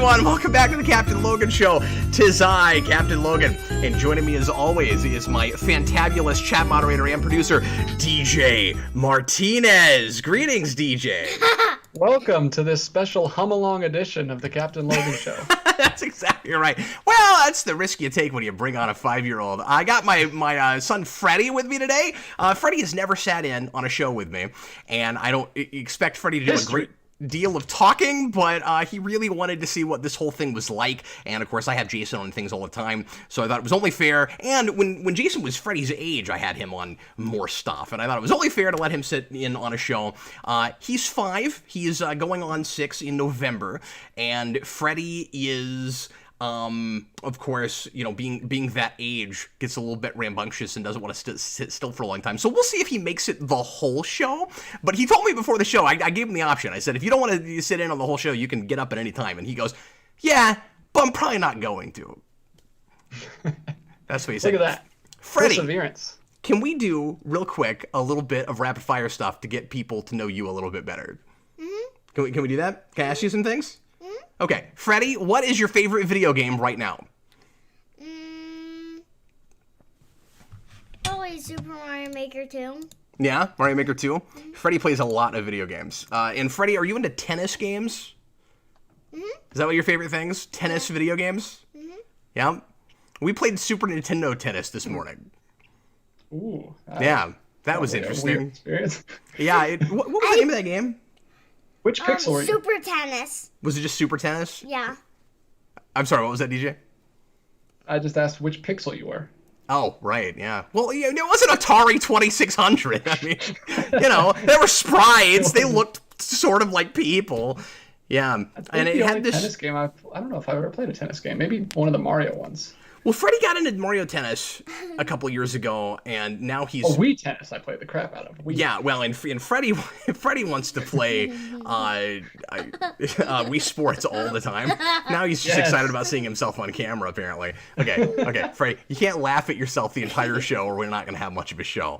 everyone. Welcome back to the Captain Logan Show. 'Tis I, Captain Logan. And joining me as always is my fantabulous chat moderator and producer, DJ Martinez. Greetings, DJ. Welcome to this special hum-along edition of the Captain Logan Show. That's exactly right. Well, that's the risk you take when you bring on a 5-year-old. I got my son Freddie with me today. Freddie has never sat in on a show with me, and I don't expect Freddie to do a great deal of talking, but he really wanted to see what this whole thing was like. And of course I have Jason on things all the time, so I thought it was only fair. And when Jason was Freddie's age, I had him on more stuff, and I thought it was only fair to let him sit in on a show. He's 5, he's going on 6 in November, and Freddie is of course, you know, being that age, gets a little bit rambunctious and doesn't want to sit still for a long time. So we'll see if he makes it the whole show. But he told me before the show, I gave him the option. I said, if you don't want to sit in on the whole show, you can get up at any time. And he goes, yeah, but I'm probably not going to. That's what he said. Look at that. Freddie, perseverance. Can we do, real quick, a little bit of rapid fire stuff to get people to know you a little bit better? Mm-hmm. Can we do that? Can I ask you some things? Okay, Freddie, what is your favorite video game right now? Probably Super Mario Maker 2. Yeah, Mario Maker 2. Mm-hmm. Freddie plays a lot of video games. And Freddie, are you into tennis games? Mm-hmm. Is that what your favorite things? Tennis video games? Mm-hmm. Yeah. We played Super Nintendo tennis this morning. Ooh. Yeah, that was interesting. Yeah, what was the name of that game? Which pixel were you? Super Tennis. Was it just Super Tennis? Yeah. I'm sorry, what was that, DJ? I just asked which pixel you were. Oh, right, yeah. Well, it wasn't Atari 2600. I mean, you know, they were sprites. They looked sort of like people. Yeah, and it had this tennis game. I don't know if I've ever played a tennis game. Maybe one of the Mario ones. Well, Freddie got into Mario Tennis a couple years ago, and now he's... Oh, Wii Tennis I played the crap out of. Wii. Yeah, well, and Freddie wants to play Wii Sports all the time. Now he's just excited about seeing himself on camera, apparently. Okay, Freddie, you can't laugh at yourself the entire show, or we're not going to have much of a show.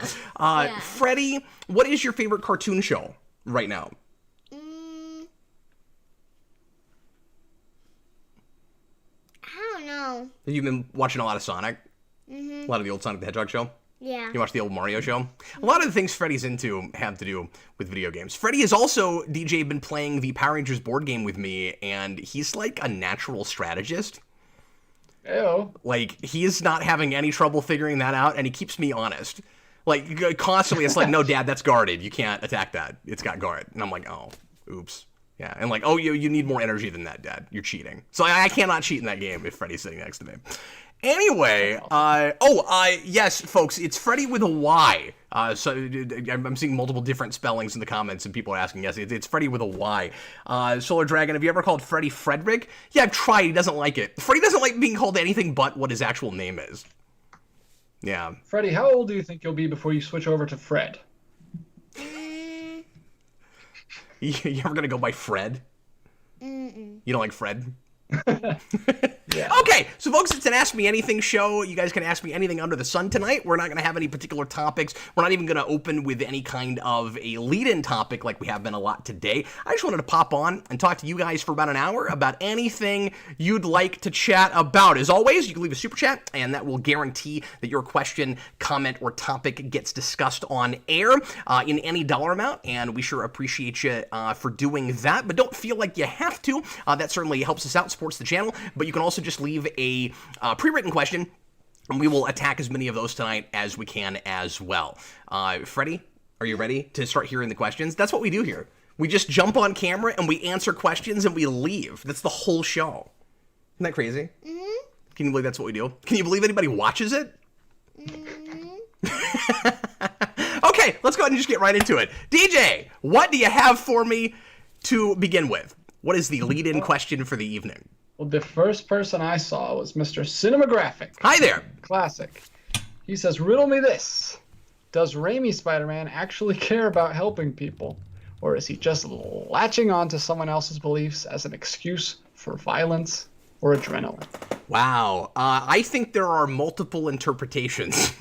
Freddie, what is your favorite cartoon show right now? No. You've been watching a lot of Sonic? Mm-hmm. A lot of the old Sonic the Hedgehog show? Yeah. You watch the old Mario show? Mm-hmm. A lot of the things Freddie's into have to do with video games. Freddie has also, DJ, been playing the Power Rangers board game with me, and he's like a natural strategist. Ew. Like, he is not having any trouble figuring that out, and he keeps me honest. Like, constantly, it's like, no, Dad, that's guarded. You can't attack that. It's got guard. And I'm like, oh, oops. Yeah, and like, oh, you need more energy than that, Dad. You're cheating. So I cannot cheat in that game if Freddie's sitting next to me. Anyway, yes, folks, it's Freddie with a Y. So I'm seeing multiple different spellings in the comments, and people are asking, yes, it's Freddie with a Y. Solar Dragon, have you ever called Freddie Frederick? Yeah, I've tried. He doesn't like it. Freddie doesn't like being called anything but what his actual name is. Yeah. Freddie, how old do you think you'll be before you switch over to Fred? You ever gonna go by Fred? Mm-mm. You don't like Fred? Yeah. Okay, so folks, it's an Ask Me Anything show. You guys can ask me anything under the sun tonight. We're not going to have any particular topics. We're not even going to open with any kind of a lead-in topic like we have been a lot today. I just wanted to pop on and talk to you guys for about an hour about anything you'd like to chat about. As always, you can leave a super chat, and that will guarantee that your question, comment, or topic gets discussed on air in any dollar amount, and we sure appreciate you for doing that. But don't feel like you have to. That certainly helps us out, supports the channel, but you can also just leave a pre-written question, and we will attack as many of those tonight as we can as well. Freddie, are you ready to start hearing the questions? That's what we do here. We just jump on camera, and we answer questions, and we leave. That's the whole show. Isn't that crazy? Mm-hmm. Can you believe that's what we do? Can you believe anybody watches it? Mm-hmm. Okay, let's go ahead and just get right into it. DJ, what do you have for me to begin with? What is the lead-in question for the evening? Well, the first person I saw was Mr. Cinematographic. Hi there. Classic. He says, riddle me this. Does Raimi Spider-Man actually care about helping people? Or is he just latching on to someone else's beliefs as an excuse for violence or adrenaline? Wow. I think there are multiple interpretations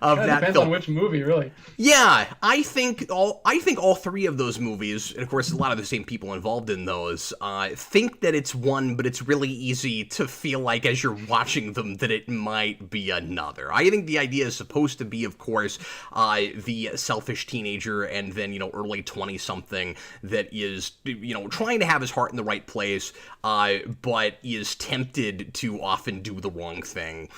of Kinda that depends film. on which movie, really. Yeah, I think all three of those movies, and of course a lot of the same people involved in those, think that it's one, but it's really easy to feel like as you're watching them that it might be another. I think the idea is supposed to be, of course, the selfish teenager and then, early 20-something that is, trying to have his heart in the right place, but is tempted to often do the wrong thing.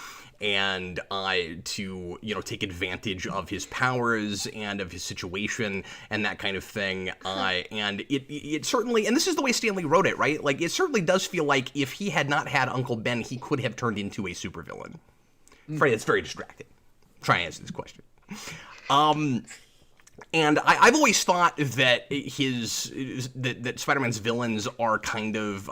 And to take advantage of his powers and of his situation and that kind of thing. And it certainly, and this is the way Stanley wrote it, right? Like, it certainly does feel like if he had not had Uncle Ben, he could have turned into a supervillain. Freddie, that's very distracting. Try and answer this question. And I've always thought that that Spider-Man's villains are kind of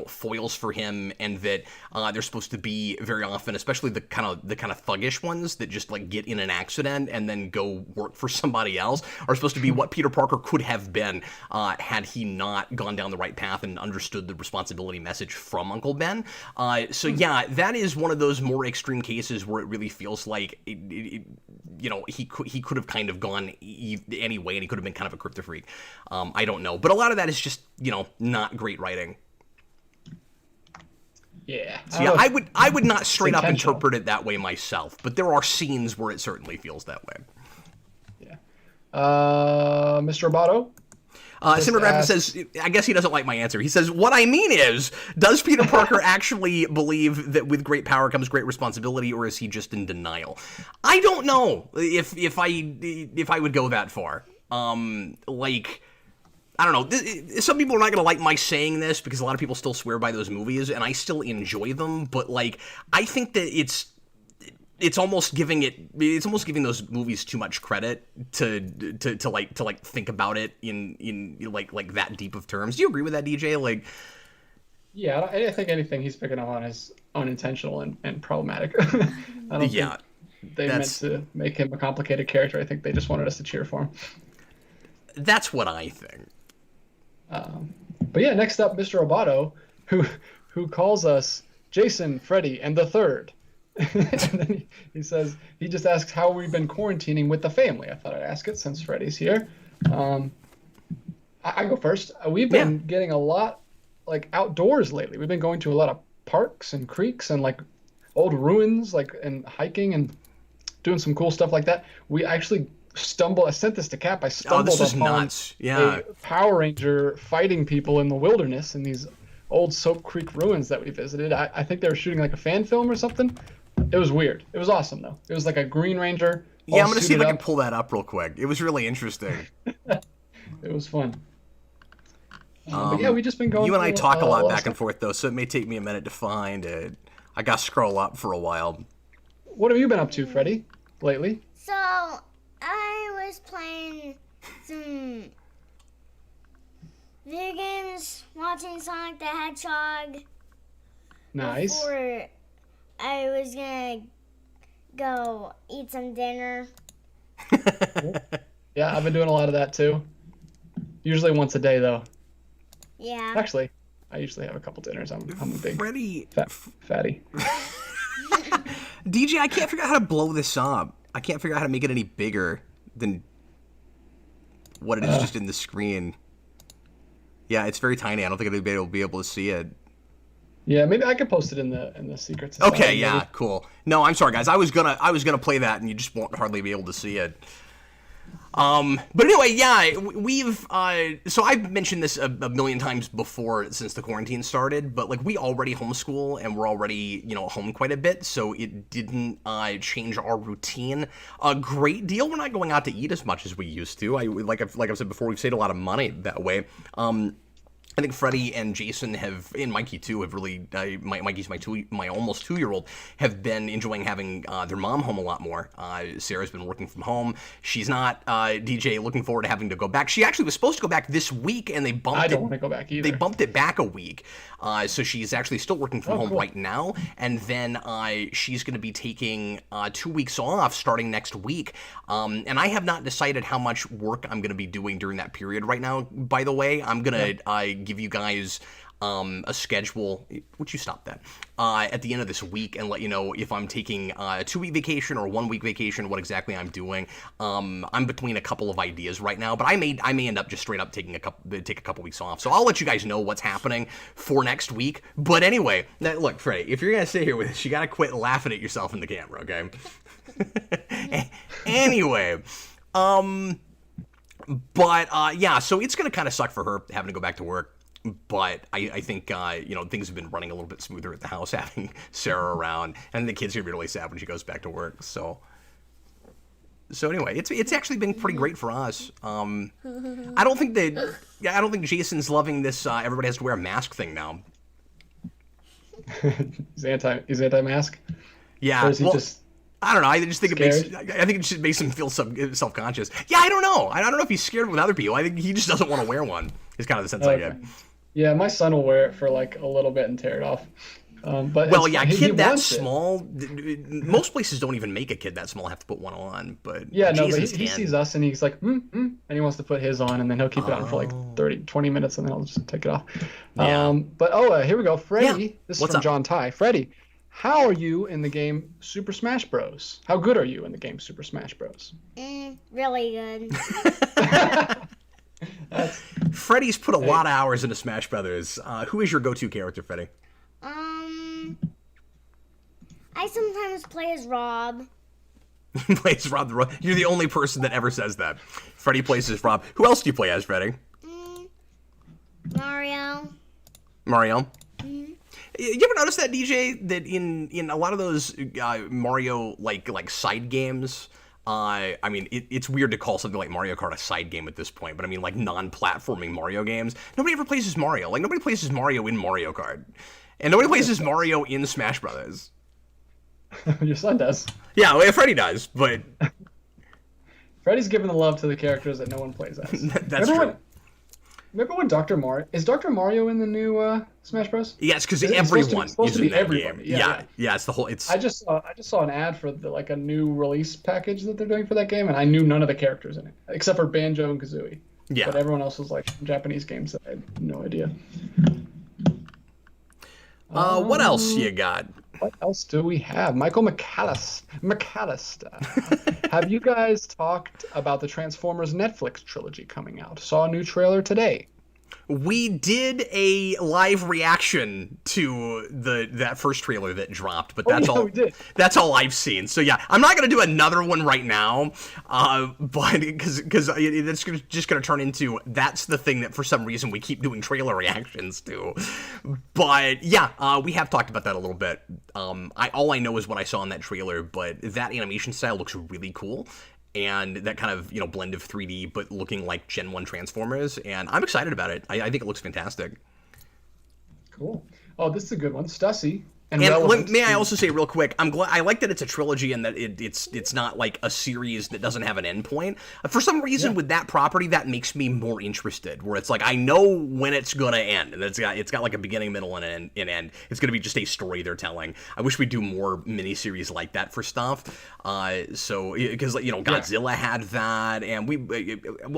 foils for him, and that they're supposed to be very often, especially the kind of thuggish ones that just like get in an accident and then go work for somebody else, are supposed to be what Peter Parker could have been had he not gone down the right path and understood the responsibility message from Uncle Ben. So yeah, that is one of those more extreme cases where it really feels like he could have kind of gone any way, and he could have been kind of a crypto freak. I don't know, but a lot of that is just not great writing. Yeah. So yeah, I would not straight up interpret it that way myself, but there are scenes where it certainly feels that way. Yeah. Mr. Roboto? Simmer Grafton says, I guess he doesn't like my answer. He says, what I mean is, does Peter Parker actually believe that with great power comes great responsibility, or is he just in denial? I don't know if I would go that far. I don't know. Some people are not going to like my saying this because a lot of people still swear by those movies, and I still enjoy them. But I think that it's almost giving those movies too much credit to think about it in like that deep of terms. Do you agree with that, DJ? Yeah, I think anything he's picking up on is unintentional and problematic. I don't think they meant to make him a complicated character. I think they just wanted us to cheer for him. That's what I think. But yeah, next up, Mr. Roboto, who calls us Jason, Freddy, and the Third. And then he says, he just asks how we've been quarantining with the family. I thought I'd ask it since Freddy's here. I go first. We've been getting a lot outdoors lately. We've been going to a lot of parks and creeks and old ruins, and hiking and doing some cool stuff like that. We actually I sent this to Cap. I stumbled upon nuts. Yeah. a Power Ranger fighting people in the wilderness in these old Soap Creek ruins that we visited. I think they were shooting a fan film or something. It was weird. It was awesome, though. It was like a Green Ranger. Yeah, I'm going to see if I can pull that up real quick. It was really interesting. It was fun. But yeah, we've just been going. You and I talk a lot back and forth, though, so it may take me a minute to find it. I got to scroll up for a while. What have you been up to, Freddie, lately? So, I was playing some video games, watching Sonic the Hedgehog. Nice. Before I was gonna go eat some dinner. Yeah, I've been doing a lot of that too. Usually once a day, though. Yeah. Actually, I usually have a couple dinners. I'm a big Freddy fatty. DJ, I can't figure out how to blow this up. I can't figure out how to make it any bigger than what it is just in the screen. Yeah, it's very tiny. I don't think anybody will be able to see it. Yeah, maybe I could post it in the secrets. Okay, yeah, cool. No, I'm sorry, guys. I was gonna play that, and you just won't hardly be able to see it. But anyway, yeah, we've so I've mentioned this a million times before since the quarantine started, but we already homeschool and we're already home quite a bit, so it didn't change our routine a great deal. We're not going out to eat as much as we used to. Like I've said before, we've saved a lot of money that way. I think Freddie and Jason have, and Mikey too, have really, Mikey's my almost 2-year-old, have been enjoying having their mom home a lot more. Sarah's been working from home. She's not, DJ, looking forward to having to go back. She actually was supposed to go back this week, and they bumped it. I don't want to go back either. They bumped it back a week. So she's actually still working from home right now. And then she's going to be taking 2 weeks off starting next week. And I have not decided how much work I'm going to be doing during that period right now. By the way, I'm going to give you guys a schedule. Would you stop that? At the end of this week and let you know if I'm taking a 2-week vacation or a 1-week vacation, what exactly I'm doing. I'm between a couple of ideas right now, but I may end up just straight up take a couple weeks off. So I'll let you guys know what's happening for next week. But anyway, now, look, Freddie, if you're gonna sit here with us, you gotta quit laughing at yourself in the camera, okay? Anyway, yeah, so it's gonna kind of suck for her having to go back to work. But I think, things have been running a little bit smoother at the house, having Sarah around, and the kids are going to be really sad when she goes back to work. So anyway, it's actually been pretty great for us. I don't think Jason's loving this. Everybody has to wear a mask thing now. He's anti-mask. Yeah. Or is he just? I don't know. I just think scared? I think it just makes him feel self-conscious. Yeah, I don't know. I don't know if he's scared with other people. I think he just doesn't want to wear one. Is kind of the sense I get. Yeah, my son will wear it for like a little bit and tear it off. But a kid that small, most places don't even make a kid that small have to put one on. But yeah, no, but he sees us and he's like, and he wants to put his on, and then he'll keep it on for like 20 minutes, and then I'll just take it off. Yeah. Here we go, Freddie. Yeah. This is What's from up? John Ty. Freddie, how are you in the game Super Smash Bros? How good are you in the game Super Smash Bros? Really good. Freddie's put a lot of hours into Smash Brothers. Who is your go-to character, Freddie? I sometimes play as Rob. Plays Rob the Rob. You're the only person that ever says that. Freddie plays as Rob. Who else do you play as, Freddie? Mario. Mario? You ever notice that, DJ, that in a lot of those Mario like side games, it's weird to call something like Mario Kart a side game at this point, but I mean like non-platforming Mario games, nobody ever plays as Mario. Like nobody plays as Mario in Mario Kart, and nobody plays as Mario in Smash Brothers. Your son does. Yeah, well, Freddie does, but Freddie's giving the love to the characters that no one plays as. That's true. Remember when Dr. Mario is Dr. Mario in the new Smash Bros? Yes, because everyone is in that game. Yeah, it's the whole. It's. I just saw an ad for a new release package that they're doing for that game, and I knew none of the characters in it except for Banjo and Kazooie. Yeah. But everyone else was like Japanese games that I had no idea. What else you got? What else do we have? Michael McAllister. Have you guys talked about the Transformers Netflix trilogy coming out? Saw a new trailer today. We did a live reaction to that first trailer that dropped, but we did. That's all I've seen. So yeah, I'm not gonna do another one right now, but because it's just gonna turn into that's the thing that for some reason we keep doing trailer reactions to. But yeah, we have talked about that a little bit. All I know is what I saw in that trailer, but that animation style looks really cool. And that kind of, blend of 3D, but looking like Gen 1 Transformers. And I'm excited about it. I think it looks fantastic. Cool. Oh, this is a good one. Stussy. And may I also say real quick, I like that it's a trilogy and that it's not like a series that doesn't have an endpoint. For some reason, with that property, that makes me more interested. Where it's like I know when it's gonna end, and it's got like a beginning, middle, and end. It's gonna be just a story they're telling. I wish we do more miniseries like that for stuff. So because Godzilla had that, and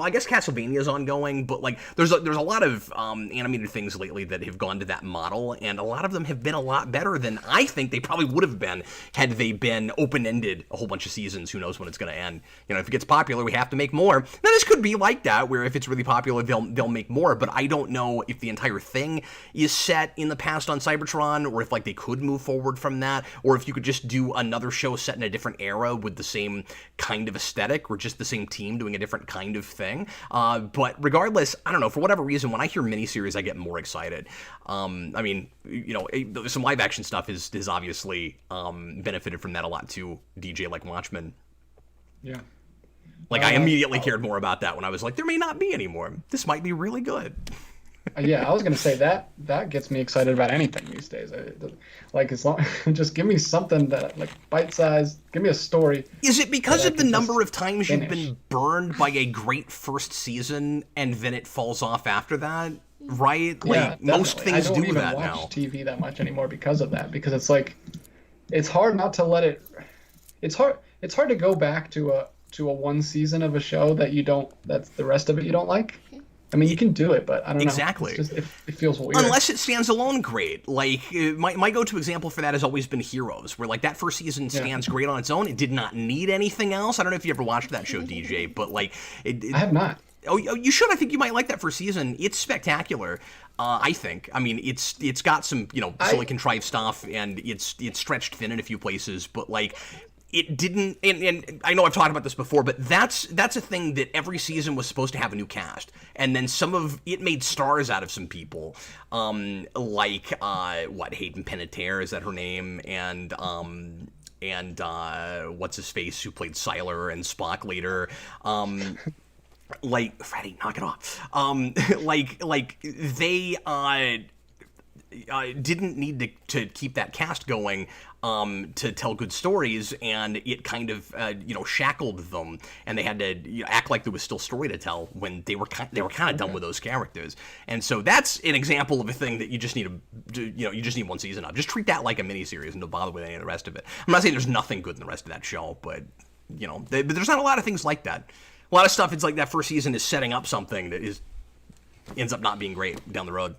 I guess Castlevania's ongoing, but like there's a lot of animated things lately that have gone to that model, and a lot of them have been a lot better than I think they probably would have been had they been open-ended a whole bunch of seasons. Who knows when it's going to end? If it gets popular, we have to make more. Now, this could be like that, where if it's really popular, they'll make more, but I don't know if the entire thing is set in the past on Cybertron, or if like they could move forward from that, or if you could just do another show set in a different era with the same kind of aesthetic, or just the same team doing a different kind of thing. But regardless, I don't know, for whatever reason, when I hear miniseries, I get more excited. Some live action stuff is obviously benefited from that a lot too, DJ, like Watchmen. Yeah. Like I immediately cared more about that when I was like, there may not be anymore. This might be really good. Yeah, I was gonna say that gets me excited about anything these days. Like as long just give me something that like bite size. Give me a story. Is it because of the number of times you've been burned by a great first season and then it falls off after that? Right? Like most things do that now. I don't even watch TV that much anymore because of that. Because it's like, it's hard not to let it. It's hard to go back to a one season of a show that you don't. That's the rest of it you don't like. I mean, you can do it, but I don't know. Exactly. It's just, it feels weird. Unless it stands alone great. Like, my go-to example for that has always been Heroes, where, like, that first season stands great on its own. It did not need anything else. I don't know if you ever watched that show, DJ, but, like... I have not. Oh, you should. I think you might like that first season. It's spectacular, I think. I mean, it's got some, silly contrived stuff, and it's stretched thin in a few places, but, like... It didn't, and I know I've talked about this before, but that's a thing that every season was supposed to have a new cast, and then it made stars out of some people, like Hayden Panettiere, is that her name, and what's his face who played Sylar and Spock later, like Freddie, knock it off, like they didn't need to keep that cast going to tell good stories, and it kind of shackled them, and they had to act like there was still story to tell when they were kind of done with those characters. And so that's an example of a thing that you just need you just need one season of. Just treat that like a miniseries and don't bother with any of the rest of it. I'm not saying there's nothing good in the rest of that show, but but there's not a lot of things like that. A lot of stuff, it's like that first season is setting up something that ends up not being great down the road.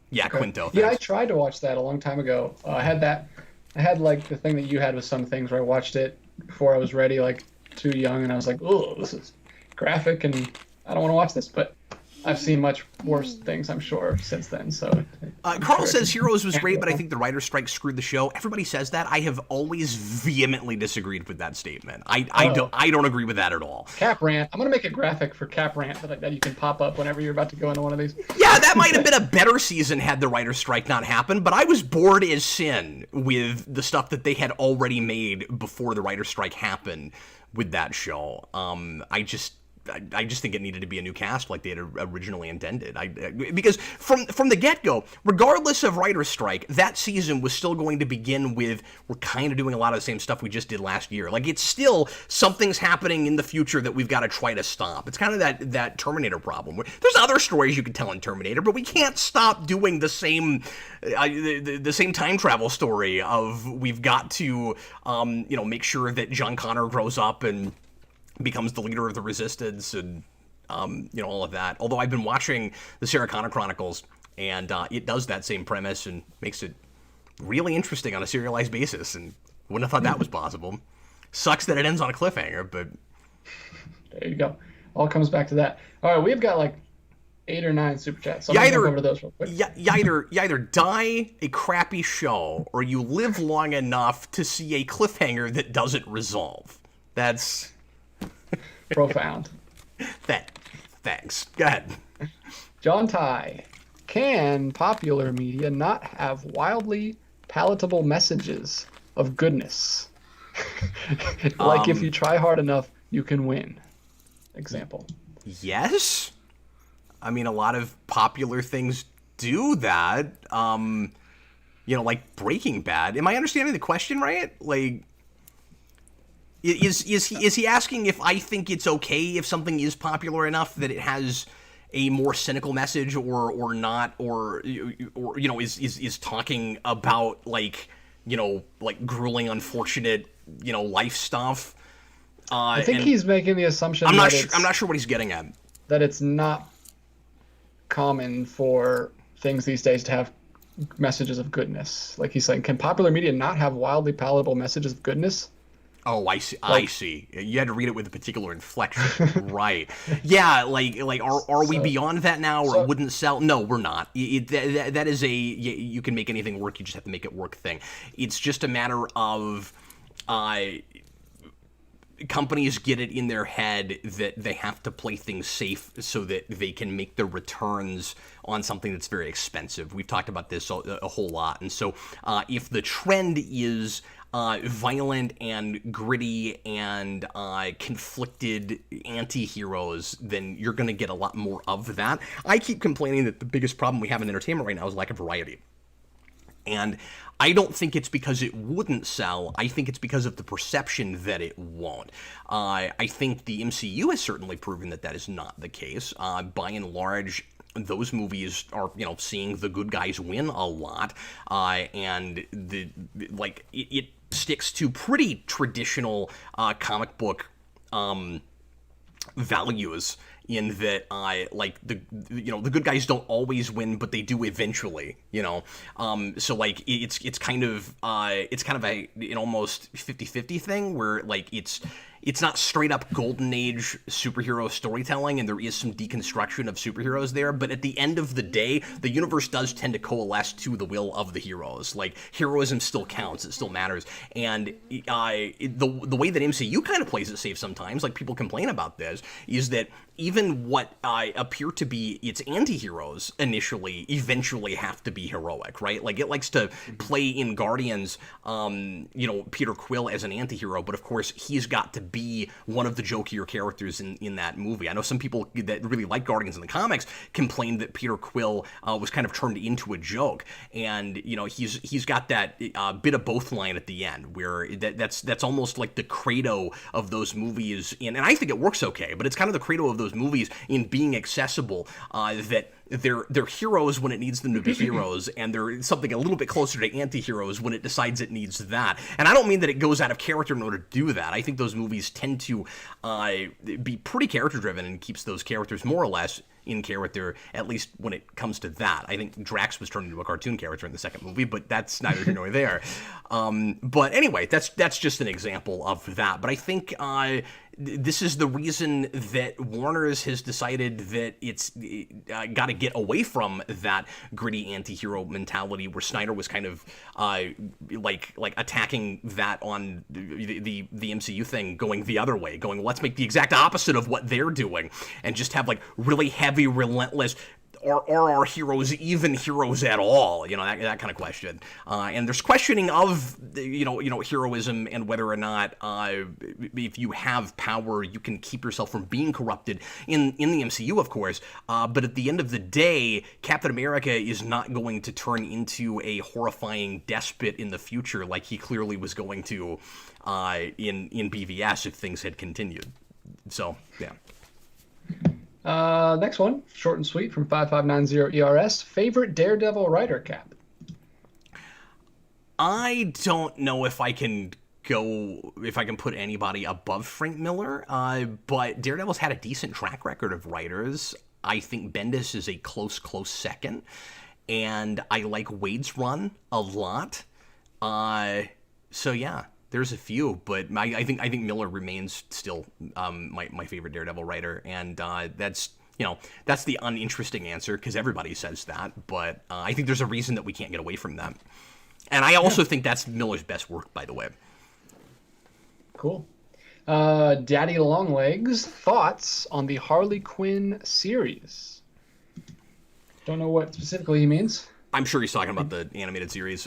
Yeah, okay. Quinto. Thanks. Yeah, I tried to watch that a long time ago. I had like the thing that you had with some things where I watched it before I was ready, like too young, and I was like, oh, this is graphic, and I don't want to watch this. But I've seen much worse things, I'm sure, since then. So Carl says Heroes was great, but I think the writer's strike screwed the show. Everybody says that. I have always vehemently disagreed with that statement. I don't agree with that at all. Cap Rant. I'm gonna make a graphic for Cap Rant that you can pop up whenever you're about to go into one of these. Yeah, that might have been a better season had the writer's strike not happened, but I was bored as sin with the stuff that they had already made before the writer's strike happened with that show. I just think it needed to be a new cast like they had originally intended. Because from the get-go, regardless of writer's strike, that season was still going to begin with, we're kind of doing a lot of the same stuff we just did last year. Like, it's still something's happening in the future that we've got to try to stop. It's kind of that Terminator problem. There's other stories you could tell in Terminator, but we can't stop doing the same the same time travel story of we've got to make sure that John Connor grows up and becomes the leader of the Resistance, and all of that. Although I've been watching the Sarah Connor Chronicles, and it does that same premise and makes it really interesting on a serialized basis, and wouldn't have thought that was possible. Sucks that it ends on a cliffhanger, but there you go. All comes back to that. All right, we've got like 8 or 9 super chats. So you I'm gonna go over to those real quick. You either die a crappy show, or you live long enough to see a cliffhanger that doesn't resolve. That's profound. Thanks. Go ahead. John Ty. Can popular media not have wildly palatable messages of goodness? Like if you try hard enough, you can win. Example. Yes. I mean, a lot of popular things do that. Like Breaking Bad. Am I understanding the question right? Like, Is he asking if I think it's okay if something is popular enough that it has a more cynical message or not, or is talking about like grueling, unfortunate life stuff? I think he's making the assumption. I'm not sure what he's getting at. That it's not common for things these days to have messages of goodness. Like he's saying, can popular media not have wildly palatable messages of goodness? Oh, I see. I see. You had to read it with a particular inflection, right? Yeah, like are we beyond that now, or it wouldn't sell? No, we're not. That is you can make anything work. You just have to make it work thing. It's just a matter of companies get it in their head that they have to play things safe so that they can make their returns on something that's very expensive. We've talked about this a whole lot, and so if the trend is violent and gritty and conflicted anti-heroes, then you're going to get a lot more of that. I keep complaining that the biggest problem we have in entertainment right now is lack of variety. And I don't think it's because it wouldn't sell. I think it's because of the perception that it won't. I think the MCU has certainly proven that is not the case. By and large, those movies are, seeing the good guys win a lot, and it sticks to pretty traditional comic book values in that like the good guys don't always win, but they do eventually, so like it's kind of an almost 50-50 thing where like it's not straight up golden age superhero storytelling, and there is some deconstruction of superheroes there, but at the end of the day, the universe does tend to coalesce to the will of the heroes. Like, heroism still counts, it still matters, and the way that MCU kind of plays it safe sometimes, like people complain about this, is that even what appear to be its anti-heroes initially eventually have to be heroic, right? Like, it likes to play in Guardians, Peter Quill as an anti-hero, but of course he's got to be one of the jokier characters in that movie. I know some people that really like Guardians in the comics complained that Peter Quill was kind of turned into a joke, and he's got that bit of both line at the end where that's almost like the credo of those movies, and I think it works okay, but it's kind of the credo of those movies in being accessible, that they're heroes when it needs them to be heroes, and they're something a little bit closer to anti-heroes when it decides it needs that. And I don't mean that it goes out of character in order to do that. I think those movies tend to be pretty character-driven and keeps those characters more or less in character, at least when it comes to that. I think Drax was turned into a cartoon character in the second movie, but that's neither here nor there. But anyway, that's just an example of that. But I think this is the reason that Warner's has decided that it's got to get away from that gritty anti-hero mentality where Snyder was kind of like attacking that on the MCU thing, going the other way, going, let's make the exact opposite of what they're doing and just have like really heavy, relentless, are our heroes even heroes at all? That kind of question. And there's questioning of heroism and whether or not if you have power, you can keep yourself from being corrupted in the MCU, of course. But at the end of the day, Captain America is not going to turn into a horrifying despot in the future like he clearly was going to in BVS if things had continued. So, yeah. Next one, short and sweet from 5590 ERS. Favorite Daredevil writer, Cap? I don't know if I can put anybody above Frank Miller, but Daredevil's had a decent track record of writers. I think Bendis is a close second, and I like Wade's run a lot. So yeah, there's a few, but I think Miller remains still my favorite Daredevil writer, and that's the uninteresting answer because everybody says that, but I think there's a reason that we can't get away from that, and I also think that's Miller's best work, by the way. Cool. Daddy Longlegs, thoughts on the Harley Quinn series? Don't know what specifically he means. I'm sure he's talking about the animated series,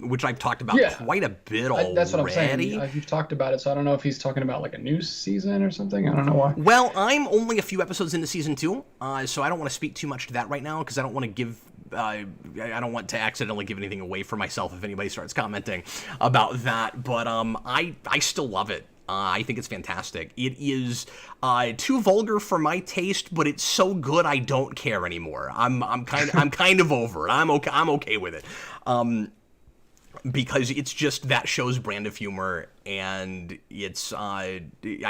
which I've talked about quite a bit already. That's what I'm saying. You've talked about it, so I don't know if he's talking about like a new season or something. I don't know why. Well, I'm only a few episodes into season 2, so I don't want to speak too much to that right now because I don't want to give. I don't want to accidentally give anything away for myself if anybody starts commenting about that. But I still love it. I think it's fantastic. It is too vulgar for my taste, but it's so good I don't care anymore. I'm kind of over it. I'm okay with it. Because it's just that show's brand of humor, and it's I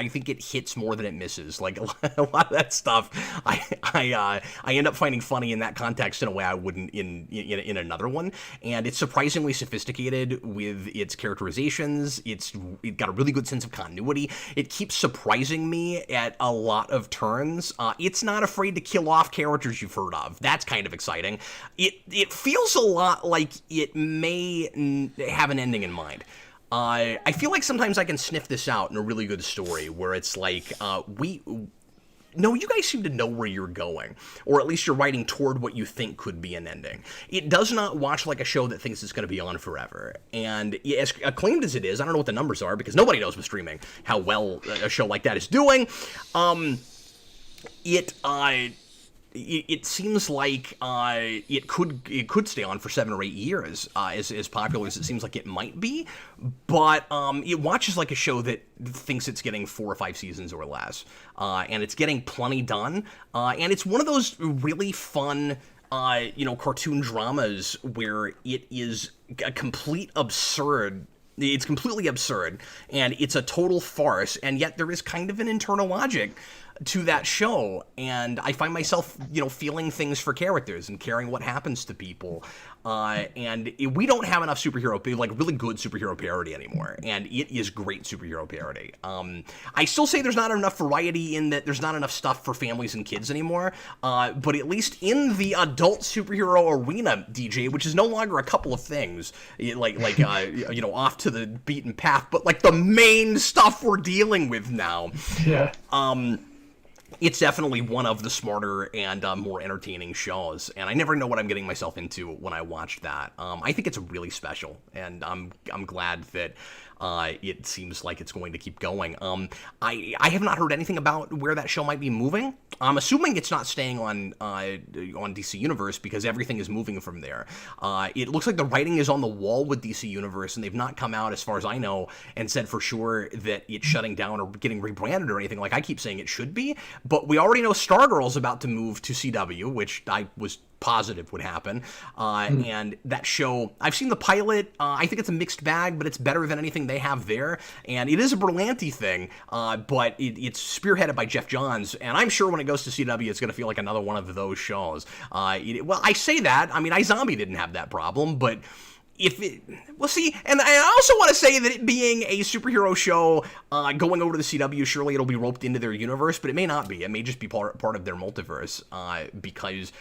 think it hits more than it misses. Like a lot of that stuff, I end up finding funny in that context in a way I wouldn't in another one. And it's surprisingly sophisticated with its characterizations. It got a really good sense of continuity. It keeps surprising me at a lot of turns. It's not afraid to kill off characters you've heard of. That's kind of exciting. It feels a lot like it may have an ending in mind. I feel like sometimes I can sniff this out in a really good story where it's like, you guys seem to know where you're going, or at least you're writing toward what you think could be an ending. It does not watch like a show that thinks it's going to be on forever. And as acclaimed as it is, I don't know what the numbers are because nobody knows with streaming how well a show like that is doing. It seems like it could stay on for 7 or 8 years, as popular as it seems like it might be, but it watches like a show that thinks it's getting 4 or 5 seasons or less, and it's getting plenty done, and it's one of those really fun cartoon dramas where it is a complete absurd. It's completely absurd, and it's a total farce, and yet there is kind of an internal logic to that show, and I find myself, feeling things for characters and caring what happens to people. We don't have enough really good superhero parody anymore, and it is great superhero parody. I still say there's not enough variety in that there's not enough stuff for families and kids anymore, but at least in the adult superhero arena, DJ, which is no longer a couple of things, off to the beaten path, but like the main stuff we're dealing with now. Yeah. It's definitely one of the smarter and more entertaining shows, and I never know what I'm getting myself into when I watch that. I think it's really special, and I'm glad that it seems like it's going to keep going. I have not heard anything about where that show might be moving. I'm assuming it's not staying on DC Universe because everything is moving from there. It looks like the writing is on the wall with DC Universe, and they've not come out, as far as I know, and said for sure that it's shutting down or getting rebranded or anything like I keep saying it should be. But we already know Stargirl's about to move to CW, which I was positive would happen. And that show, I've seen the pilot. I think it's a mixed bag, but it's better than anything they have there. And it is a Berlanti thing, but it's spearheaded by Jeff Johns. And I'm sure when it goes to CW, it's going to feel like another one of those shows. Well, I say that. I mean, iZombie didn't have that problem, but we'll see. And I also want to say that it being a superhero show going over to the CW, surely it'll be roped into their universe, but it may not be. It may just be part of their multiverse, because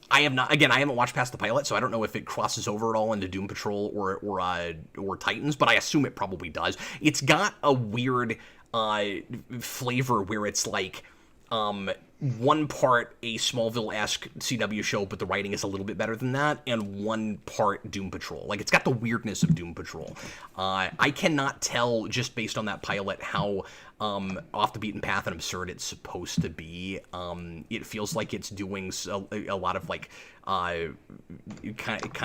I haven't watched past the pilot, so I don't know if it crosses over at all into Doom Patrol or Titans, but I assume it probably does. It's got a weird flavor where it's like one part a Smallville-esque CW show, but the writing is a little bit better than that, and one part Doom Patrol. Like, it's got the weirdness of Doom Patrol. I cannot tell, just based on that pilot, how off the beaten path and absurd it's supposed to be. It feels like it's doing a lot of, like, kind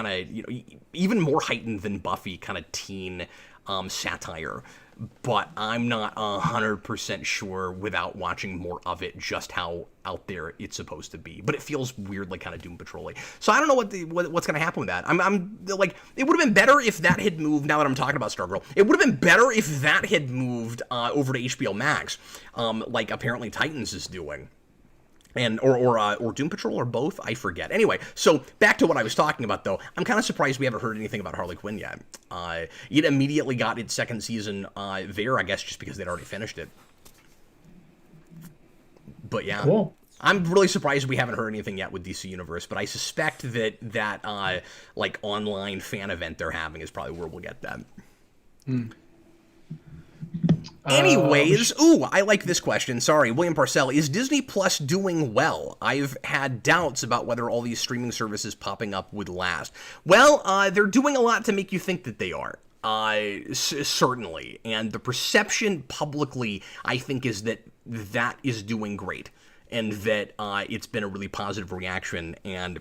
of, even more heightened than Buffy, kind of teen satire. But I'm not 100% sure without watching more of it just how out there it's supposed to be. But it feels weirdly kind of Doom Patrol-y. So I don't know what's going to happen with that. I'm like, it would have been better if that had moved, now that I'm talking about Stargirl, it would have been better if that had moved over to HBO Max, like apparently Titans is doing. Or Doom Patrol, or both, I forget. Anyway, so back to what I was talking about, though. I'm kind of surprised we haven't heard anything about Harley Quinn yet. It immediately got its second season there, I guess, just because they'd already finished it. But yeah, cool. I'm really surprised we haven't heard anything yet with DC Universe, but I suspect that like online fan event they're having is probably where we'll get that. Anyways, I like this question. Sorry, William Parcell. Is Disney Plus doing well? I've had doubts about whether all these streaming services popping up would last. Well, they're doing a lot to make you think that they are. Certainly. And the perception publicly, I think, is that is doing great. And that it's been a really positive reaction. And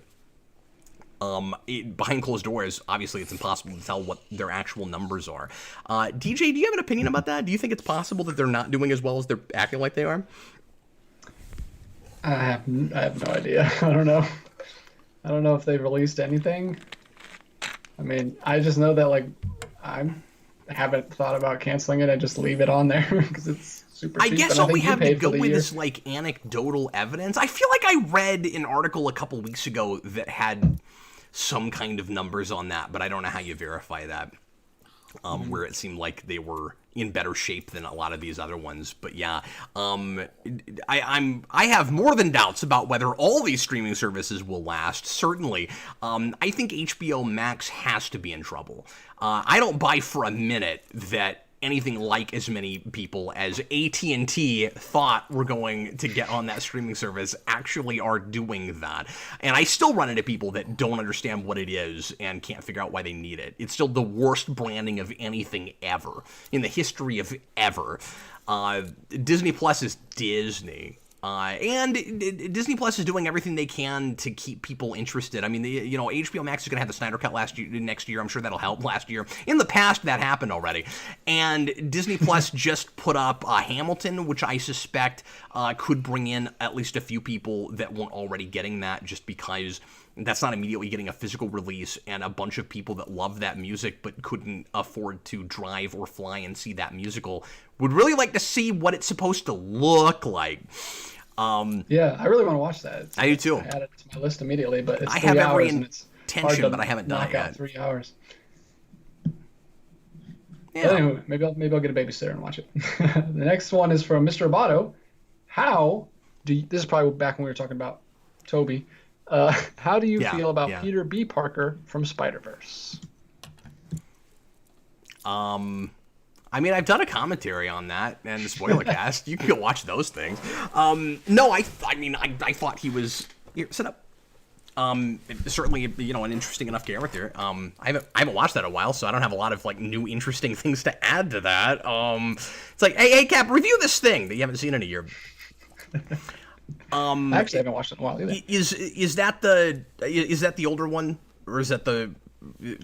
behind closed doors, obviously it's impossible to tell what their actual numbers are. DJ, do you have an opinion about that? Do you think it's possible that they're not doing as well as they're acting like they are? I have no idea. I don't know. I don't know if they've released anything. I mean, I just know that, like, I haven't thought about canceling it. I just leave it on there because it's super cheap. I guess all we have to go with is, like, anecdotal evidence. I feel like I read an article a couple weeks ago that had some kind of numbers on that, but I don't know how you verify that, where it seemed like they were in better shape than a lot of these other ones. But yeah, I have more than doubts about whether all these streaming services will last. Certainly, I think HBO Max has to be in trouble. I don't buy for a minute that anything like as many people as AT&T thought were going to get on that streaming service actually are doing that. And I still run into people that don't understand what it is and can't figure out why they need it. It's still the worst branding of anything ever in the history of ever. Disney Plus is Disney. And Disney Plus is doing everything they can to keep people interested. I mean, HBO Max is going to have the Snyder Cut next year. I'm sure that'll help last year. In the past, that happened already. And Disney Plus just put up Hamilton, which I suspect could bring in at least a few people that weren't already getting that, just because that's not immediately getting a physical release, and a bunch of people that love that music but couldn't afford to drive or fly and see that musical would really like to see what it's supposed to look like. Yeah, I really want to watch that. I do too. I added it to my list immediately, but it's I 3 have hours every and it's hard intention, to but I haven't done it knock out yet. 3 hours. Yeah. But anyway, maybe I'll get a babysitter and watch it. The next one is from Mr. Abato. This is probably back when we were talking about Toby. How do you feel about Peter B. Parker from Spider-Verse? I mean, I've done a commentary on that and the spoiler cast. You can go watch those things. No, I thought he was here. Sit up. Certainly, an interesting enough character. I haven't watched that in a while, so I don't have a lot of like new interesting things to add to that. It's like, hey, Cap, review this thing that you haven't seen in a year. I actually haven't watched it in a while either. Is that the older one, or is that the?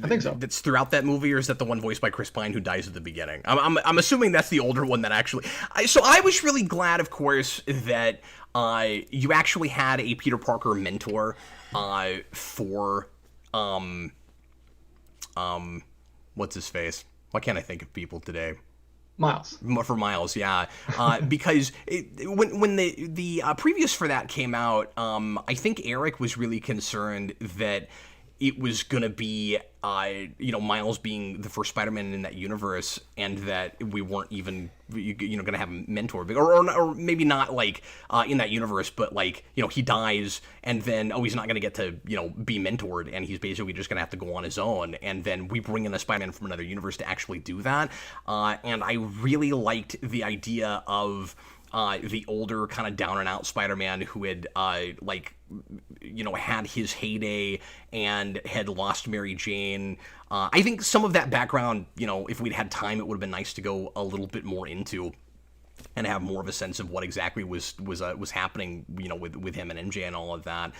I think so. That's throughout that movie, or is that the one voiced by Chris Pine who dies at the beginning? I'm assuming that's the older one that actually. So I was really glad, of course, that you actually had a Peter Parker mentor for what's his face? Why can't I think of people today? Miles. For Miles, yeah. Because when the previews for that came out, I think Eric was really concerned that it was going to be, Miles being the first Spider-Man in that universe, and that we weren't even, going to have a mentor. Or maybe not, like, in that universe, but, like, he dies, and then, he's not going to get to, be mentored, and he's basically just going to have to go on his own, and then we bring in a Spider-Man from another universe to actually do that. And I really liked the idea of the older kind of down and out Spider-Man who had had his heyday and had lost Mary Jane. I think some of that background, if we'd had time, it would have been nice to go a little bit more into and have more of a sense of what exactly was happening, with him and MJ and all of that.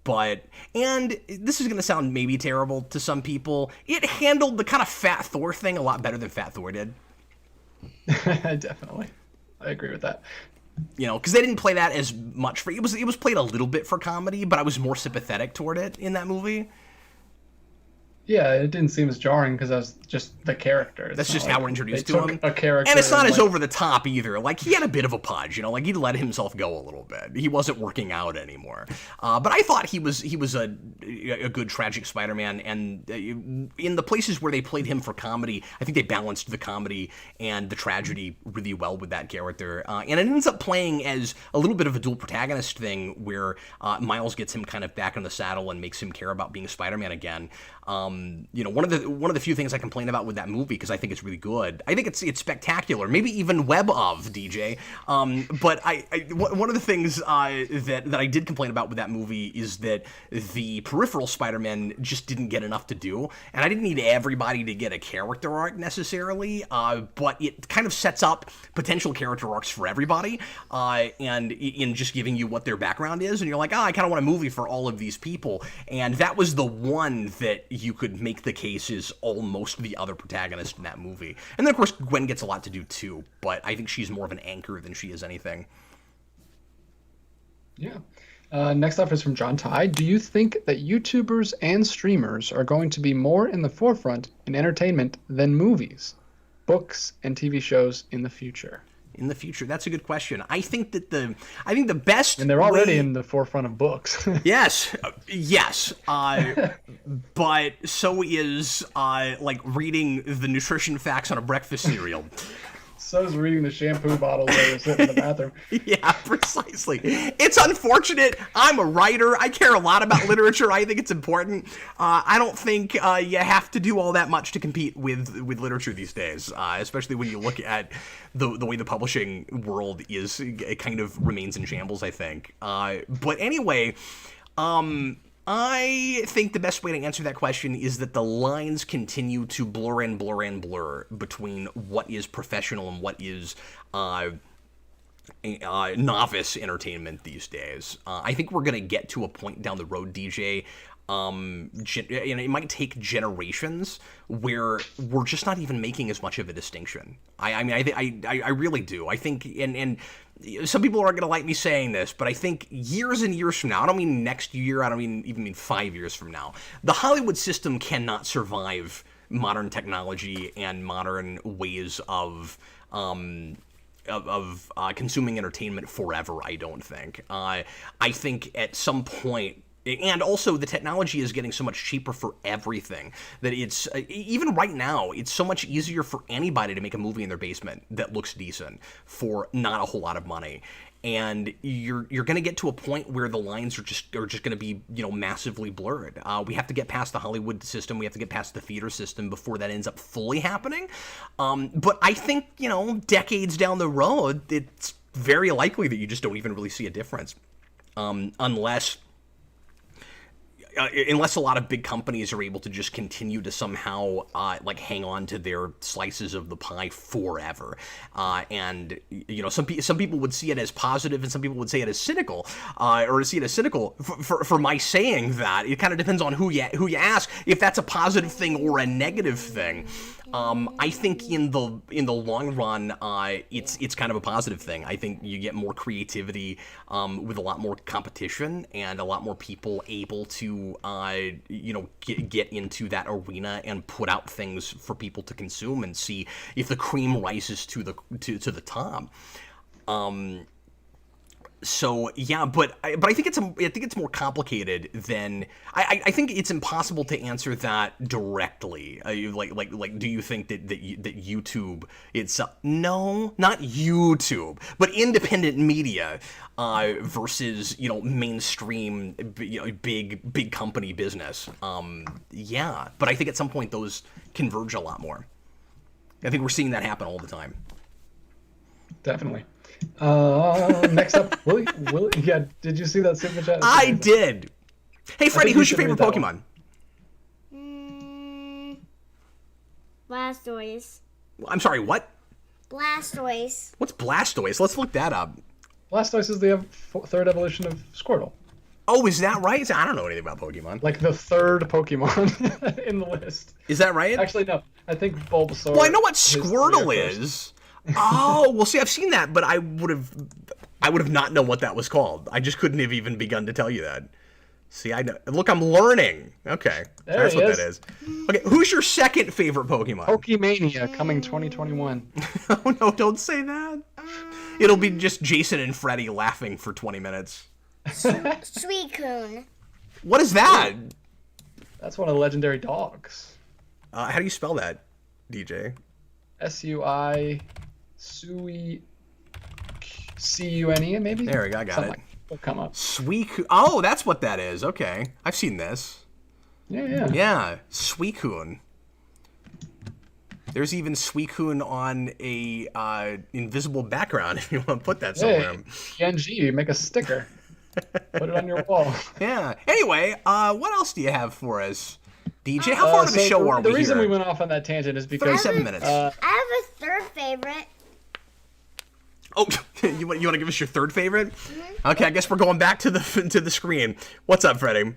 But this is going to sound maybe terrible to some people, it handled the kind of Fat Thor thing a lot better than Fat Thor did. Definitely. I agree with that. Because they didn't play that as much it was played a little bit for comedy, but I was more sympathetic toward it in that movie. Yeah, it didn't seem as jarring because that's just the character. That's just how we're introduced to him. A character, and it's not as over the top either. Like, he had a bit of a pudge, like he'd let himself go a little bit. He wasn't working out anymore. But I thought he was a good tragic Spider-Man, and in the places where they played him for comedy, I think they balanced the comedy and the tragedy really well with that character. And it ends up playing as a little bit of a dual protagonist thing where Miles gets him kind of back in the saddle and makes him care about being Spider-Man again. One of the few things I complain about with that movie, because I think it's really good. I think it's spectacular, maybe even web of DJ. But one of the things that I did complain about with that movie is that the peripheral Spider-Man just didn't get enough to do, and I didn't need everybody to get a character arc necessarily. But it kind of sets up potential character arcs for everybody, and in just giving you what their background is, and you're like, I kind of want a movie for all of these people, and that was the one that you could make the case is almost the other protagonist in that movie. And then, of course, Gwen gets a lot to do, too, but I think she's more of an anchor than she is anything. Yeah. Next up is from John Ty. Do you think that YouTubers and streamers are going to be more in the forefront in entertainment than movies, books, and TV shows in the future? In the future, that's a good question. I think the best, and they're already in the forefront of books. yes, but so is like reading the nutrition facts on a breakfast cereal. So is reading the shampoo bottle while you're sitting in the bathroom. Yeah, precisely. It's unfortunate. I'm a writer. I care a lot about literature. I think it's important. I don't think you have to do all that much to compete with literature these days, especially when you look at the way the publishing world is. It kind of remains in shambles, I think. But anyway, I think the best way to answer that question is that the lines continue to blur and blur and blur between what is professional and what is novice entertainment these days. I think we're going to get to a point down the road, DJ, it might take generations where we're just not even making as much of a distinction. I really do. I think, and some people aren't going to like me saying this, but I think years and years from now, I don't mean next year, I don't even mean 5 years from now, the Hollywood system cannot survive modern technology and modern ways of consuming entertainment forever, I don't think. I think at some point, and also the technology is getting so much cheaper for everything that it's, even right now, it's so much easier for anybody to make a movie in their basement that looks decent for not a whole lot of money. And you're going to get to a point where the lines are just going to be, massively blurred. We have to get past the Hollywood system. We have to get past the theater system before that ends up fully happening. But I think, decades down the road, it's very likely that you just don't even really see a difference. Unless a lot of big companies are able to just continue to somehow hang on to their slices of the pie forever, and some people would see it as positive and some people would say it as cynical, or see it as cynical for my saying that. It kind of depends on who you ask if that's a positive thing or a negative thing. I think in the long run, it's kind of a positive thing. I think you get more creativity with a lot more competition and a lot more people able to get into that arena and put out things for people to consume and see if the cream rises to the top. So yeah, but I think it's more complicated than I think it's impossible to answer that directly. Do you think that YouTube no, not YouTube, but independent media versus mainstream big company business? Yeah, but I think at some point those converge a lot more. I think we're seeing that happen all the time. Definitely. Next up, Willie. Yeah, did you see that super chat? I did. Hey, Freddie, who's your favorite Pokemon? Blastoise. I'm sorry, what? Blastoise. What's Blastoise? Let's look that up. Blastoise is the third evolution of Squirtle. Oh, is that right? I don't know anything about Pokemon. Like the third Pokemon in the list. Is that right? Actually, no. I think Bulbasaur. Well, I know what Squirtle is. Oh, well, see, I've seen that, but I would have not known what that was called. I just couldn't have even begun to tell you that. See, I know. Look, I'm learning. Okay, that's what that is. Okay, who's your second favorite Pokemon? Pokemania coming 2021. Oh no, don't say that. It'll be just Jason and Freddy laughing for 20 minutes. Suicune. What is that? That's one of the legendary dogs. How do you spell that, DJ? Sui. Cune, maybe? There we go, I got it. It'll come up. Suicune. Oh, that's what that is. Okay. I've seen this. Yeah. Yeah, Suicune. There's even Suicune on a invisible background if you want to put that somewhere. Hey, PNG, make a sticker. Put it on your wall. Yeah. Anyway, what else do you have for us? DJ, how far into the show are we The reason here? we went off on that tangent is because 37 minutes. I have a third favorite. Oh, you want to give us your third favorite? Mm-hmm. Okay, I guess we're going back to the screen. What's up, Freddie?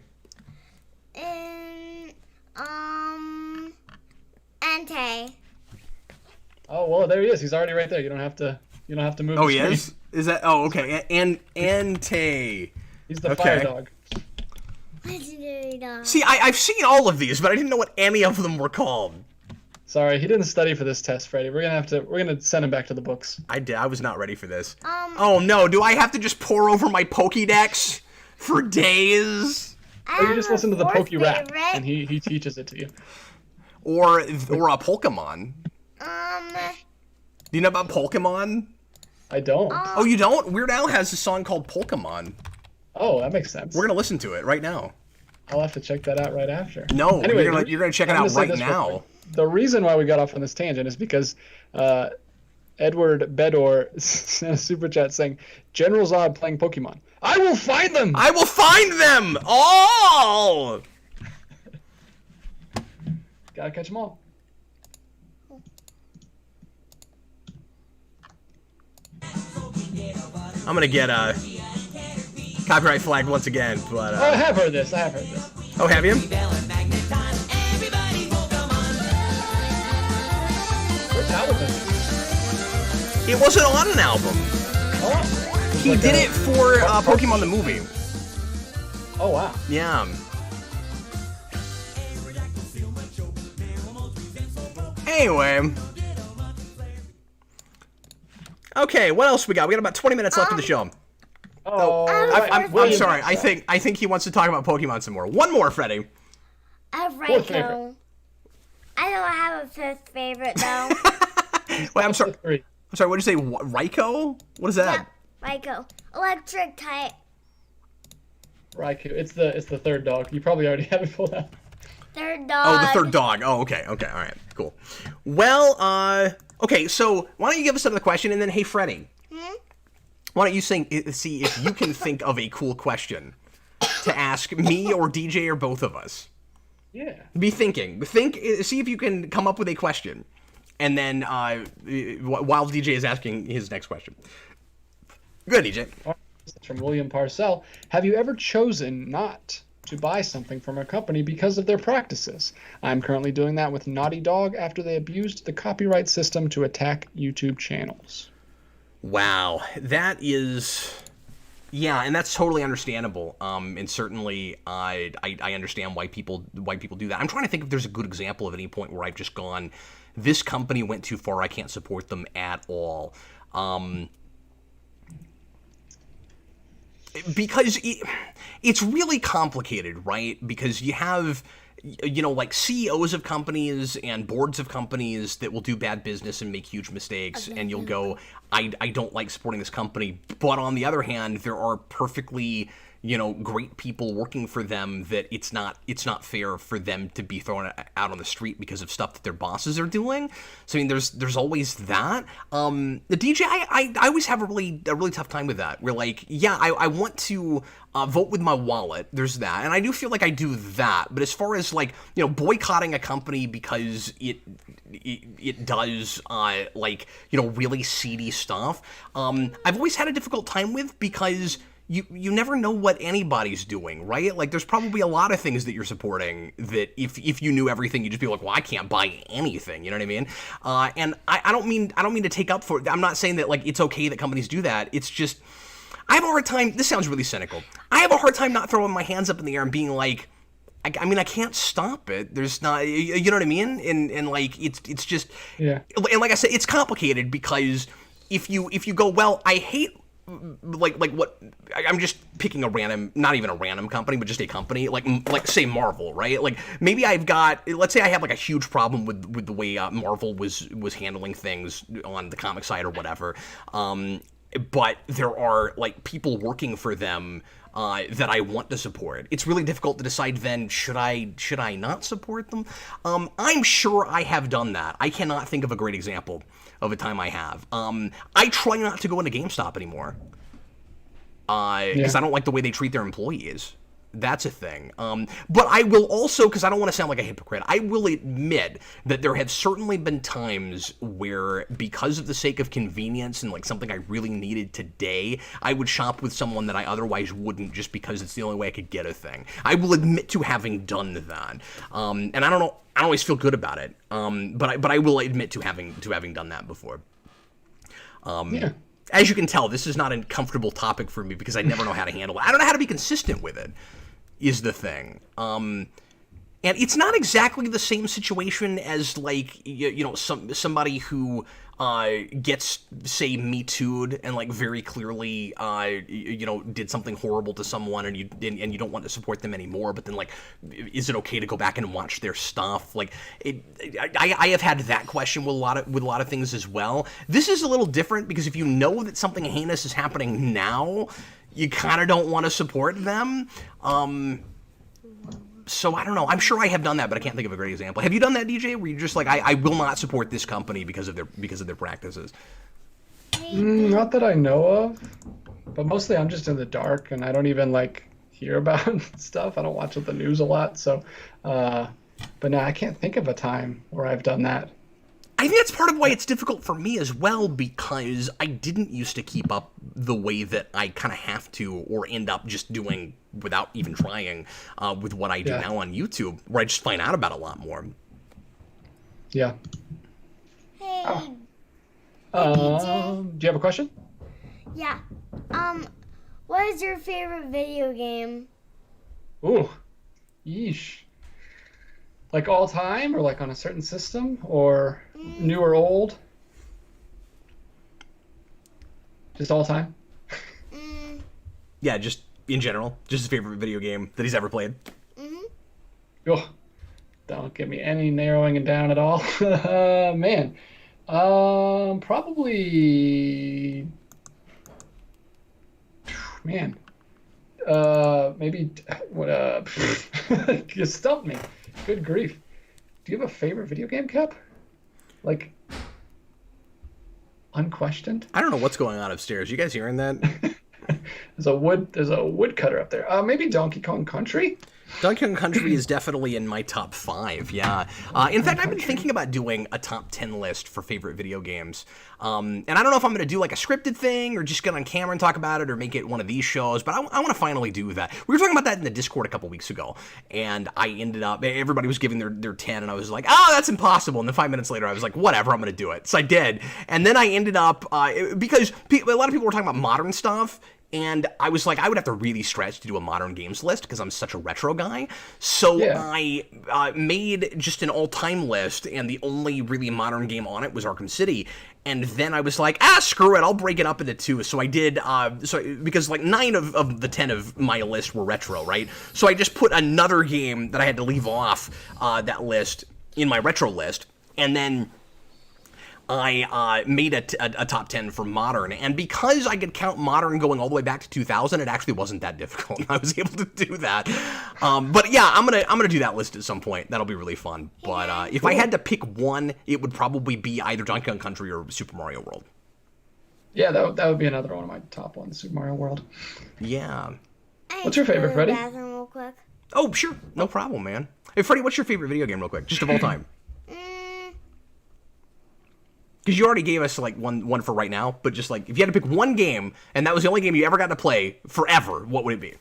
Entei. Oh well, there he is. He's already right there. You don't have to move. Oh, the he screen. is? Is that? Oh, okay. Entei. He's the fire dog. Legendary dog. See, I've seen all of these, but I didn't know what any of them were called. Sorry, he didn't study for this test, Freddie. We're gonna send him back to the books. I did. I was not ready for this. Oh no! Do I have to just pour over my Pokédex for days? Or you just listen to the Poke Rap, and he teaches it to you. Or a Pokemon. Do you know about Pokemon? I don't. Oh, you don't? Weird Al has a song called Pokemon. Oh, that makes sense. We're gonna listen to it right now. I'll have to check that out right after. No, anyway, you're gonna check it out right now. The reason why we got off on this tangent is because Edward Bedor sent a super chat saying, General Zod playing Pokemon. I will find them! I will find them all! Gotta catch them all. I'm gonna get a copyright flag once again, but I have heard this. Oh, have you? Where's Album? It wasn't on an album. He did it for Pokemon the movie. Oh wow. Yeah. Anyway. Okay, what else we got? We got about 20 minutes left of the show. Oh, I'm sorry. I think he wants to talk about Pokemon some more. One more, Freddie. I have Fourth favorite. Raikou. I don't have a fifth favorite though. Wait, I'm sorry. Three. I'm sorry. What did you say? Raikou? What is that? Yep, Raikou. Electric type. Raikou. It's the third dog. You probably already have it pulled out. Third dog. Oh, the third dog. Oh, okay. Okay. All right. Cool. Well, okay. So why don't you give us another question, and then, hey, Freddie, why don't you see if you can think of a cool question to ask me or DJ or both of us? Yeah. Be thinking. See if you can come up with a question, and then while DJ is asking his next question. Good, DJ. This is from William Parcell. Have you ever chosen not to buy something from a company because of their practices? I'm currently doing that with Naughty Dog after they abused the copyright system to attack YouTube channels. Wow, that is, yeah, and that's totally understandable. And certainly, I understand why people do that. I'm trying to think if there's a good example of any point where I've just gone, this company went too far. I can't support them at all. Because it's really complicated, right? Because you have, like CEOs of companies and boards of companies that will do bad business and make huge mistakes, and you'll go, I don't like supporting this company. But on the other hand, there are perfectly, great people working for them that it's not fair for them to be thrown out on the street because of stuff that their bosses are doing. So I mean, there's always that. The DJ, I always have a really tough time with that. Where like, yeah, I want to vote with my wallet. There's that, and I do feel like I do that. But as far as like boycotting a company because it does really seedy stuff, I've always had a difficult time with, because you never know what anybody's doing, right? Like, there's probably a lot of things that you're supporting that if you knew everything, you'd just be like, well, I can't buy anything. You know what I mean? And I don't mean to take up for it. I'm not saying that like it's okay that companies do that. It's just I have a hard time. This sounds really cynical. I have a hard time not throwing my hands up in the air and being like, I mean, I can't stop it. There's not, you know what I mean? And like, it's just, yeah. And like I said, it's complicated because if you go, well, I hate, like what, I'm just picking a random, not even a random company, but just a company, like say Marvel, right? Like maybe let's say I have like a huge problem with the way Marvel was handling things on the comic side or whatever. But there are like people working for them that I want to support. It's really difficult to decide then, should I not support them? I'm sure I have done that. I cannot think of a great example of a time I have. I try not to go into GameStop anymore because I don't like the way they treat their employees. That's a thing. But I will also, because I don't want to sound like a hypocrite, I will admit that there have certainly been times where, because of the sake of convenience and like something I really needed today, I would shop with someone that I otherwise wouldn't, just because it's the only way I could get a thing. I will admit to having done that. And I don't know, I don't always feel good about it. But I will admit to having done that before. Yeah. As you can tell, this is not a comfortable topic for me because I never know how to handle it. I don't know how to be consistent with it, is the thing. And it's not exactly the same situation as like somebody who gets, say, Me Too'd and like very clearly did something horrible to someone, and you don't want to support them anymore. But then like, is it okay to go back and watch their stuff? Like, I have had that question with a lot of things as well. This is a little different because if you know that something heinous is happening now, you kind of don't want to support them. So I don't know. I'm sure I have done that, but I can't think of a great example. Have you done that, DJ? Where you're just like, I will not support this company because of their practices? Not that I know of, but mostly I'm just in the dark and I don't even like hear about stuff. I don't watch the news a lot, so. But no, I can't think of a time where I've done that. I think that's part of why it's difficult for me as well, because I didn't used to keep up the way that I kind of have to, or end up just doing without even trying, with what I do now on YouTube, where I just find out about a lot more. Yeah. Hey. Do you have a question? Yeah. What is your favorite video game? Ooh, yeesh. Like all time, or like on a certain system, or new or old? Just all time? Mm, Yeah, just in general, just his favorite video game that he's ever played. mhm. Oh, don't give me any narrowing it down at all. Man. Probably, man. Maybe what? You stumped me. Good grief. Do you have a favorite video game, Cap? Like, unquestioned? I don't know what's going on upstairs. You guys hearing that? There's a woodcutter up there. Maybe Donkey Kong Country. Donkey Kong Country is definitely in my top 5, yeah. In fact, I've been thinking about doing a top 10 list for favorite video games. And I don't know if I'm going to do like a scripted thing or just get on camera and talk about it or make it one of these shows, but I want to finally do that. We were talking about that in the Discord a couple weeks ago, and I ended up, everybody was giving their 10, and I was like, oh, that's impossible. And then 5 minutes later, I was like, whatever, I'm going to do it. So I did. And then I ended up, because a lot of people were talking about modern stuff, and I was like, I would have to really stretch to do a modern games list because I'm such a retro guy. So Yeah. I made just an all-time list, and the only really modern game on it was Arkham City. And then I was like, screw it, I'll break it up into 2. So I did, because like 9 of the 10 of my list were retro, right? So I just put another game that I had to leave off that list in my retro list, and then I made a top 10 for modern, and because I could count modern going all the way back to 2000, it actually wasn't that difficult. I was able to do that. But yeah, I'm gonna do that list at some point. That'll be really fun. But if I had to pick one, it would probably be either Donkey Kong Country or Super Mario World. Yeah, that would be another one of my top ones, Super Mario World. Yeah. What's your favorite, Freddie? Bathroom real quick. Oh, sure. No problem, man. Hey, Freddie, what's your favorite video game real quick? Just of all time. Because you already gave us like one for right now, but just like if you had to pick one game and that was the only game you ever got to play forever, what would it be?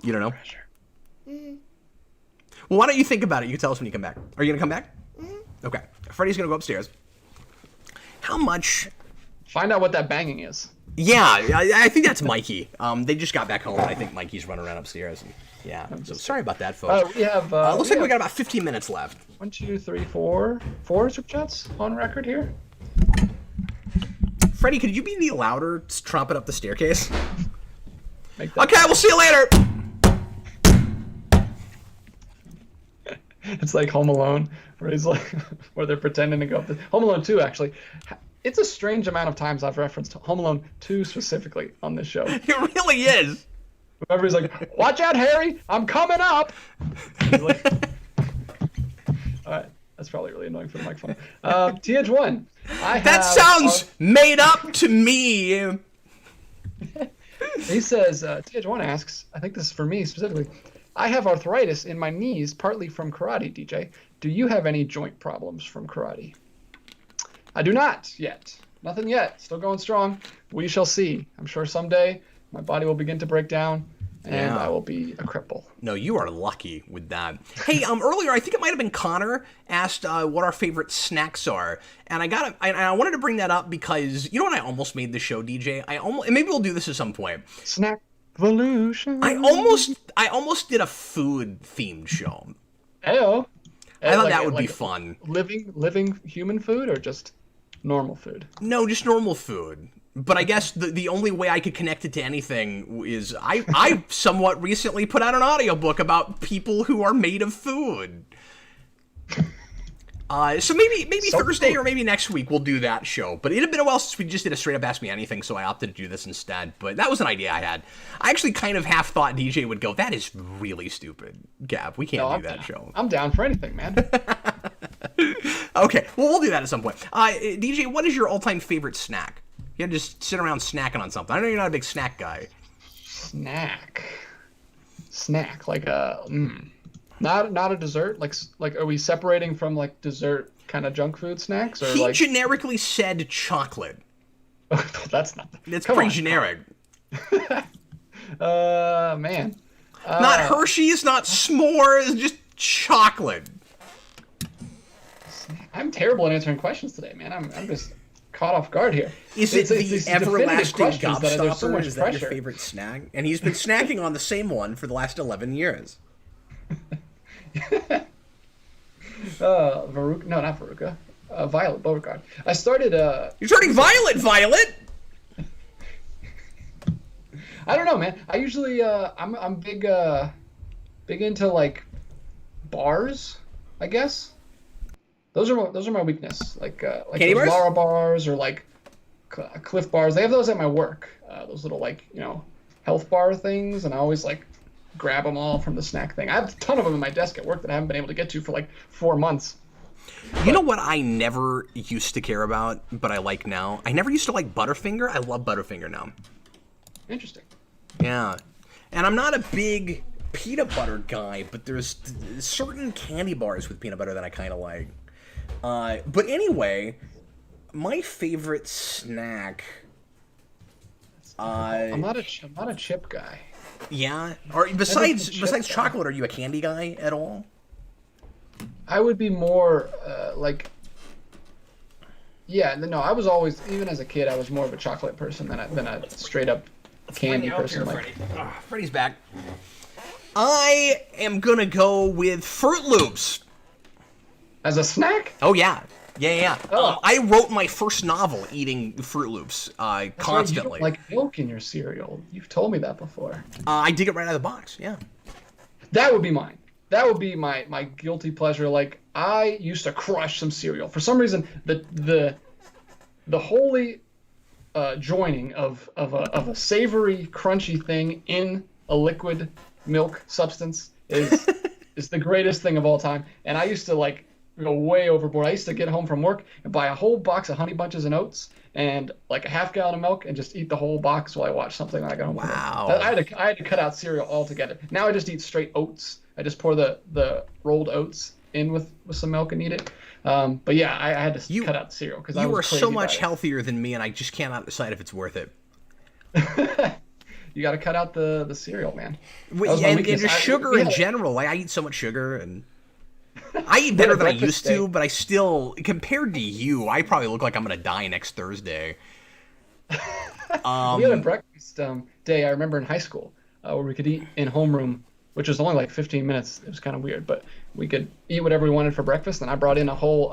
You don't know? Well, why don't you think about it? You can tell us when you come back. Are you gonna come back? Okay. Freddie's gonna go upstairs. How much? Find out what that banging is. Yeah, I think that's Mikey. They just got back home, and I think Mikey's running around upstairs. Yeah, so sorry about that, folks. We have. Looks like we got about 15 minutes left. 1, 2, 3, 4 super chats on record here. Freddie, could you be any louder, tromping up the staircase? Make that. Okay, we'll see you later. It's like Home Alone, where he's like, where they're pretending to go up. Home Alone 2, actually. It's a strange amount of times I've referenced Home Alone 2 specifically on this show. It really is. Everybody's like, "Watch out, Harry! I'm coming up." Like, all right, that's probably really annoying for the microphone. TH1. That sounds made up to me. He says, TH1 asks, I think this is for me specifically. I have arthritis in my knees, partly from karate, DJ. Do you have any joint problems from karate? I do not yet. Nothing yet. Still going strong. We shall see. I'm sure someday my body will begin to break down, and I will be a cripple. No, you are lucky with that. Hey, earlier I think it might have been Connor asked what our favorite snacks are, and I wanted to bring that up because you know what I almost made the show, DJ. And maybe we'll do this at some point. Snack evolution. I almost did a food themed show. Ayo. I thought that would be fun. Living human food or just normal food? No, just normal food. But I guess the only way I could connect it to anything is I somewhat recently put out an audiobook about people who are made of food. So maybe Thursday or maybe next week we'll do that show. But it had been a while since we just did a straight up Ask Me Anything, so I opted to do this instead. But that was an idea I had. I actually kind of half thought DJ would go, that is really stupid, Gab. We can't do that show. I'm down for anything, man. Okay, well, we'll do that at some point. DJ, what is your all-time favorite snack? You had to just sit around snacking on something. I know you're not a big snack guy. Snack, like a not a dessert. Like are we separating from like dessert kind of junk food snacks? Or He like... generically said chocolate. That's not. It's pretty generic. Man. Not Hershey's, not s'mores, just chocolate. I'm terrible at answering questions today, man. I'm just caught off guard here. Is it these the definitive everlasting questions that there's so gobstopper? much Is that your pressure. favorite snack? And he's been snacking on the same one for the last 11 years. Veruca, no, not Veruca. Violet Beauregard. I started. You're turning violet, Violet. I don't know, man. I usually I'm big into like bars, I guess. Those are my weakness. Like Candy those bars? Lara bars or like Cliff bars. They have those at my work. Those little like health bar things, and I always like grab them all from the snack thing. I have a ton of them in my desk at work that I haven't been able to get to for like 4 months. You know what I never used to care about, but I like now? I never used to like Butterfinger. I love Butterfinger now. Interesting. Yeah. And I'm not a big peanut butter guy, but there's certain candy bars with peanut butter that I kind of like. But anyway, my favorite snack... I'm not a chip guy. Yeah? Or besides chip chocolate, are you a candy guy at all? I would be more yeah, no, I was always, even as a kid, I was more of a chocolate person than a straight up candy person. Freddy's back. I am gonna go with Fruit Loops. As a snack? Oh yeah. Yeah. Oh. I wrote my first novel eating Fruit Loops constantly. You don't like milk in your cereal. You've told me that before. I dig it right out of the box, yeah. That would be mine. That would be my guilty pleasure. Like, I used to crush some cereal. For some reason, the holy joining of a savory, crunchy thing in a liquid milk substance is the greatest thing of all time. And I used to like go way overboard. I used to get home from work and buy a whole box of Honey Bunches and Oats and like a half gallon of milk and just eat the whole box while I watched something when I got home. Wow. I had to cut out cereal altogether. Now I just eat straight oats. I just pour the rolled oats in with some milk and eat it. But yeah, I had to cut out cereal because I was You are crazy so about much it. healthier than me, and I just cannot decide if it's worth it. You got to cut out the cereal, man. And just sugar in general. Like, I eat so much sugar, and I eat better than I used to, but I still, compared to you, I probably look like I'm going to die next Thursday. We had a breakfast day, I remember, in high school where we could eat in homeroom, which was only like 15 minutes. It was kind of weird, but we could eat whatever we wanted for breakfast, and I brought in a whole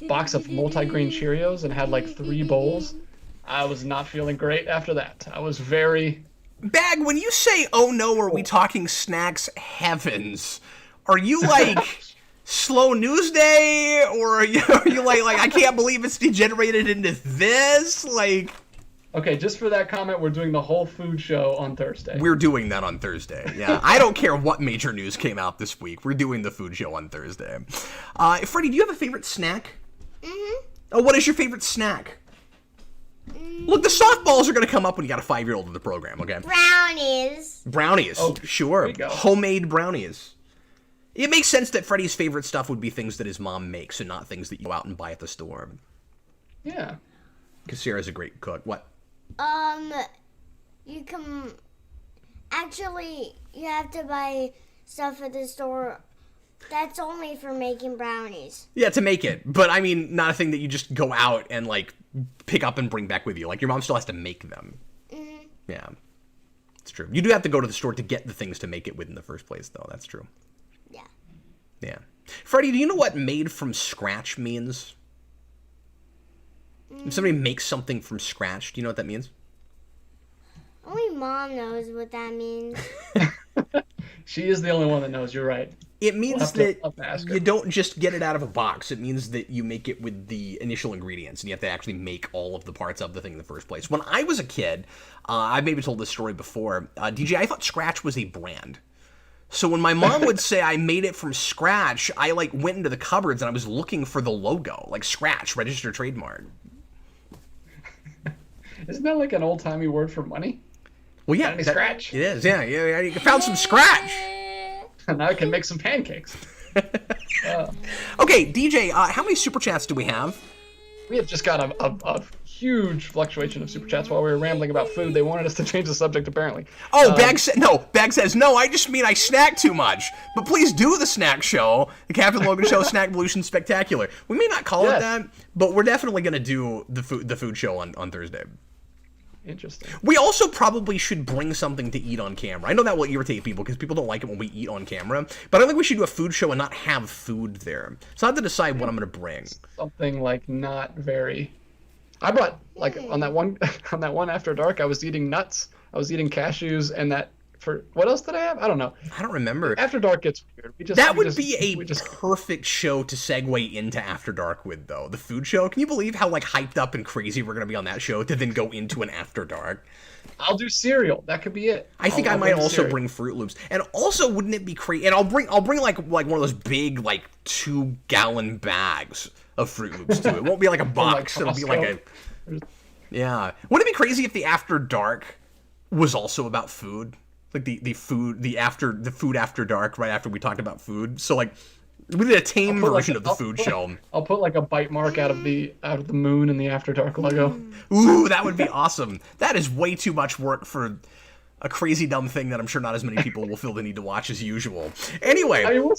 box of multi-grain Cheerios and had like 3 bowls. I was not feeling great after that. I was very... Bag, when you say, oh no, are we talking snacks heavens, are you like slow news day, or are you like I can't believe it's degenerated into this? Like... Okay, just for that comment, we're doing the whole food show on Thursday. We're doing that on Thursday, yeah. I don't care what major news came out this week. We're doing the food show on Thursday. Freddie, do you have a favorite snack? Mm-hmm. Oh, what is your favorite snack? Look, the softballs are going to come up when you got a 5-year-old in the program, okay? Brownies. Brownies, Oh, sure. there you go. Homemade brownies. It makes sense that Freddie's favorite stuff would be things that his mom makes and not things that you go out and buy at the store. Yeah. Because Sarah's a great cook. What? You can actually, you have to buy stuff at the store that's only for making brownies. Yeah, to make it. But I mean, not a thing that you just go out and like pick up and bring back with you. Like, your mom still has to make them. Mm-hmm. Yeah, it's true. You do have to go to the store to get the things to make it with in the first place, though. That's true. Yeah. Yeah. Freddie, do you know what made from scratch means? If somebody makes something from scratch, do you know what that means? Only Mom knows what that means. She is the only one that knows. You're right. It means I'll have to that ask her. you don't just get it out of a box. It means that you make it with the initial ingredients, and you have to actually make all of the parts of the thing in the first place. When I was a kid, I've maybe told this story before, DJ, I thought Scratch was a brand. So when my mom would say I made it from scratch, I like went into the cupboards and I was looking for the logo, like Scratch, registered trademark. Isn't that like an old-timey word for money? Well, yeah. Got any scratch? It is, yeah. You found some scratch. Now I can make some pancakes. Okay, DJ, how many super chats do we have? We have just got a huge fluctuation of super chats while we were rambling about food. They wanted us to change the subject, apparently. Oh, Bag says, no, I just mean I snack too much. But please do the snack show, the Captain Logan Show Snack Evolution Spectacular. We may not call it that, but we're definitely going to do the food show on Thursday. Interesting. We also probably should bring something to eat on camera. I know that will irritate people because people don't like it when we eat on camera, but I don't think we should do a food show and not have food there. So I have to decide what I'm going to bring. Something like not very... I brought, like, on that one After Dark, I was eating nuts, I was eating cashews, and that... For what else did I have? I don't know. I don't remember. After Dark gets weird. That would be a perfect show to segue into After Dark with, though. The food show. Can you believe how like hyped up and crazy we're gonna be on that show to then go into an After Dark? I'll do cereal. That could be it. I think I might also bring Fruit Loops. And also, wouldn't it be crazy? And I'll bring like one of those big like 2-gallon bags of Fruit Loops too. It won't be like a box. It'll be like a yeah. Wouldn't it be crazy if the After Dark was also about food? Like the food after dark, right after we talked about food. So like we did a tame version of the food show. I'll put like a bite mark out of the moon in the After Dark logo. Ooh, that would be awesome. That is way too much work for a crazy dumb thing that I'm sure not as many people will feel the need to watch as usual. Anyway, I mean, we'll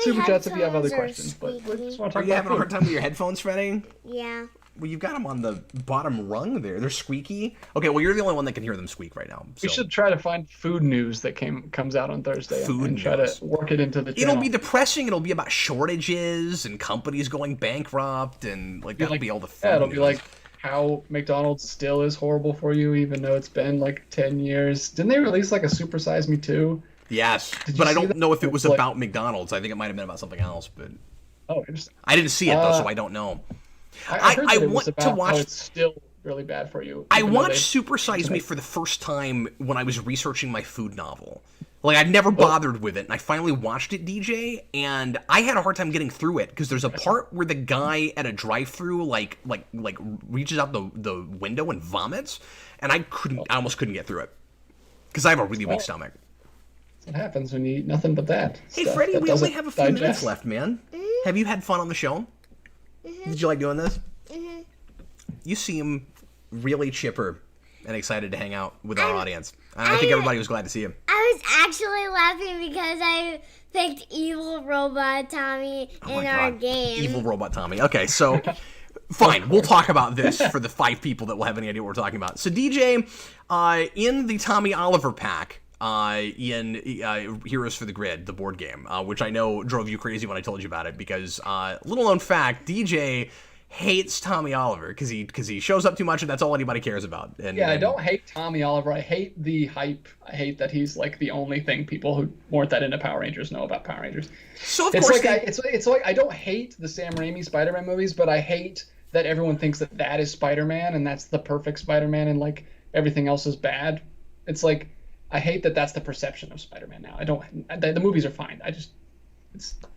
super chats if you have other questions, but we just want to talk about you having a hard time with your headphones, Freddie? Yeah. Well, you've got them on the bottom rung there. They're squeaky. Okay, well, you're the only one that can hear them squeak right now. So. We should try to find food news that comes out on Thursday and try to work it into the channel. It'll be depressing. It'll be about shortages and companies going bankrupt and like that'll be all the food it'll news. Be like how McDonald's still is horrible for you even though it's been like 10 years. Didn't they release like a Super Size Me 2? Yes, but I don't know if it was about McDonald's. I think it might have been about something else, but interesting. I didn't see it though, so I don't know. I heard that it was about how it's still really bad for you. I watched Super Size Me for the first time when I was researching my food novel. Like, I'd never bothered with it, and I finally watched it, DJ, and I had a hard time getting through it, because there's a part where the guy at a drive-thru, like reaches out the window and vomits, and I almost couldn't get through it, because I have a really weak stomach. What happens when you eat nothing but that? Hey, Freddie, we only have a few minutes left, man. Have you had fun on the show? Did you like doing this? You seem really chipper and excited to hang out with our audience. I think everybody was glad to see you. I was actually laughing because I picked Evil Robot Tommy in our game. Evil Robot Tommy. Okay, so fine. We'll talk about this for the 5 people that will have any idea what we're talking about. So, DJ, in the Tommy Oliver pack, in Heroes for the Grid, the board game, which I know drove you crazy when I told you about it, because little known fact, DJ hates Tommy Oliver because he shows up too much and that's all anybody cares about. I don't hate Tommy Oliver. I hate the hype. I hate that he's like the only thing people who weren't that into Power Rangers know about Power Rangers. So of course, it's like I don't hate the Sam Raimi Spider-Man movies, but I hate that everyone thinks that is Spider-Man and that's the perfect Spider-Man and like everything else is bad. It's like I hate that that's the perception of Spider-Man now. The movies are fine.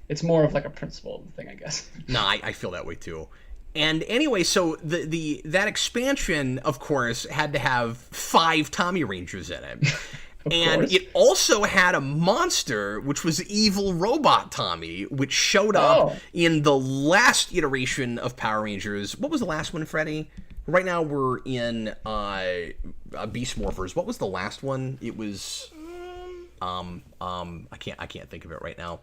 It's more of like a principle thing, I guess. No, I feel that way too. And anyway, so that expansion, of course, had to have 5 Tommy Rangers in it. And it also had a monster, which was Evil Robot Tommy, which showed up in the last iteration of Power Rangers. What was the last one, Freddie? Right now we're in Beast Morphers. What was the last one? It was I can't think of it right now.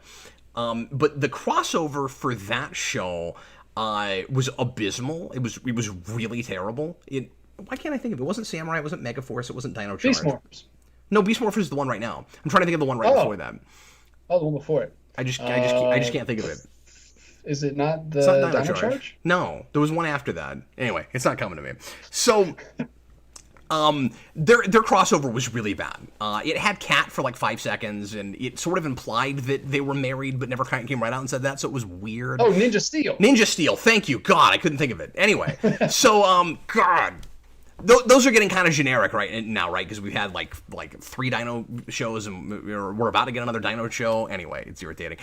But the crossover for that show was abysmal. It was really terrible. Why can't I think of it? It wasn't Samurai, it wasn't Megaforce, it wasn't Dino Charge. Beast Morphers. No, Beast Morphers is the one right now. I'm trying to think of the one right before that. Oh, the one before it. I just can't think of it. Is it not the it's not Dino Charge? No, there was one after that. Anyway, it's not coming to me. So their crossover was really bad. It had Cat for like 5 seconds, and it sort of implied that they were married, but never came right out and said that, so it was weird. Oh, Ninja Steel. Ninja Steel, thank you. God, I couldn't think of it. Anyway, so, God, those are getting kind of generic right now, right? Because we've had like 3 Dino shows, and we're about to get another Dino show. Anyway, it's irritating.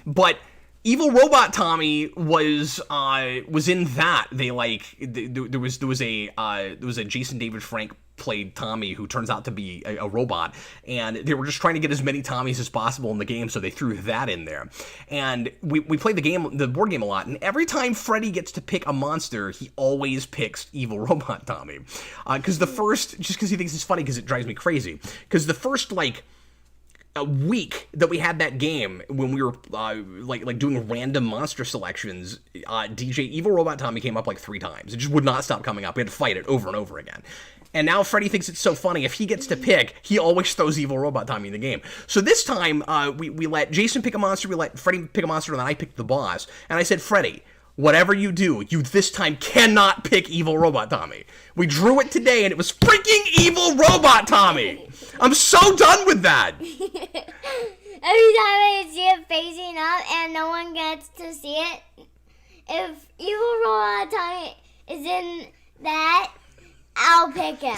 But Evil Robot Tommy was in that. There was a Jason David Frank played Tommy, who turns out to be a robot, and they were just trying to get as many Tommies as possible in the game, so they threw that in there. And we played the board game a lot, and every time Freddy gets to pick a monster, he always picks evil robot Tommy. Because just because he thinks it's funny, because it drives me crazy. Because the first, like, a week that we had that game, when we were like doing random monster selections, DJ Evil Robot Tommy came up like 3 times. It just would not stop coming up. We had to fight it over and over again. And now Freddy thinks it's so funny. If he gets to pick, he always throws Evil Robot Tommy in the game. So this time, we let Jason pick a monster, we let Freddy pick a monster, and then I picked the boss. And I said, Freddy, whatever you do, you this time cannot pick Evil Robot Tommy. We drew it today, and it was freaking Evil Robot Tommy. I'm so done with that. Every time I see it facing up and no one gets to see it, if Evil Robot Tommy is in that, I'll pick him.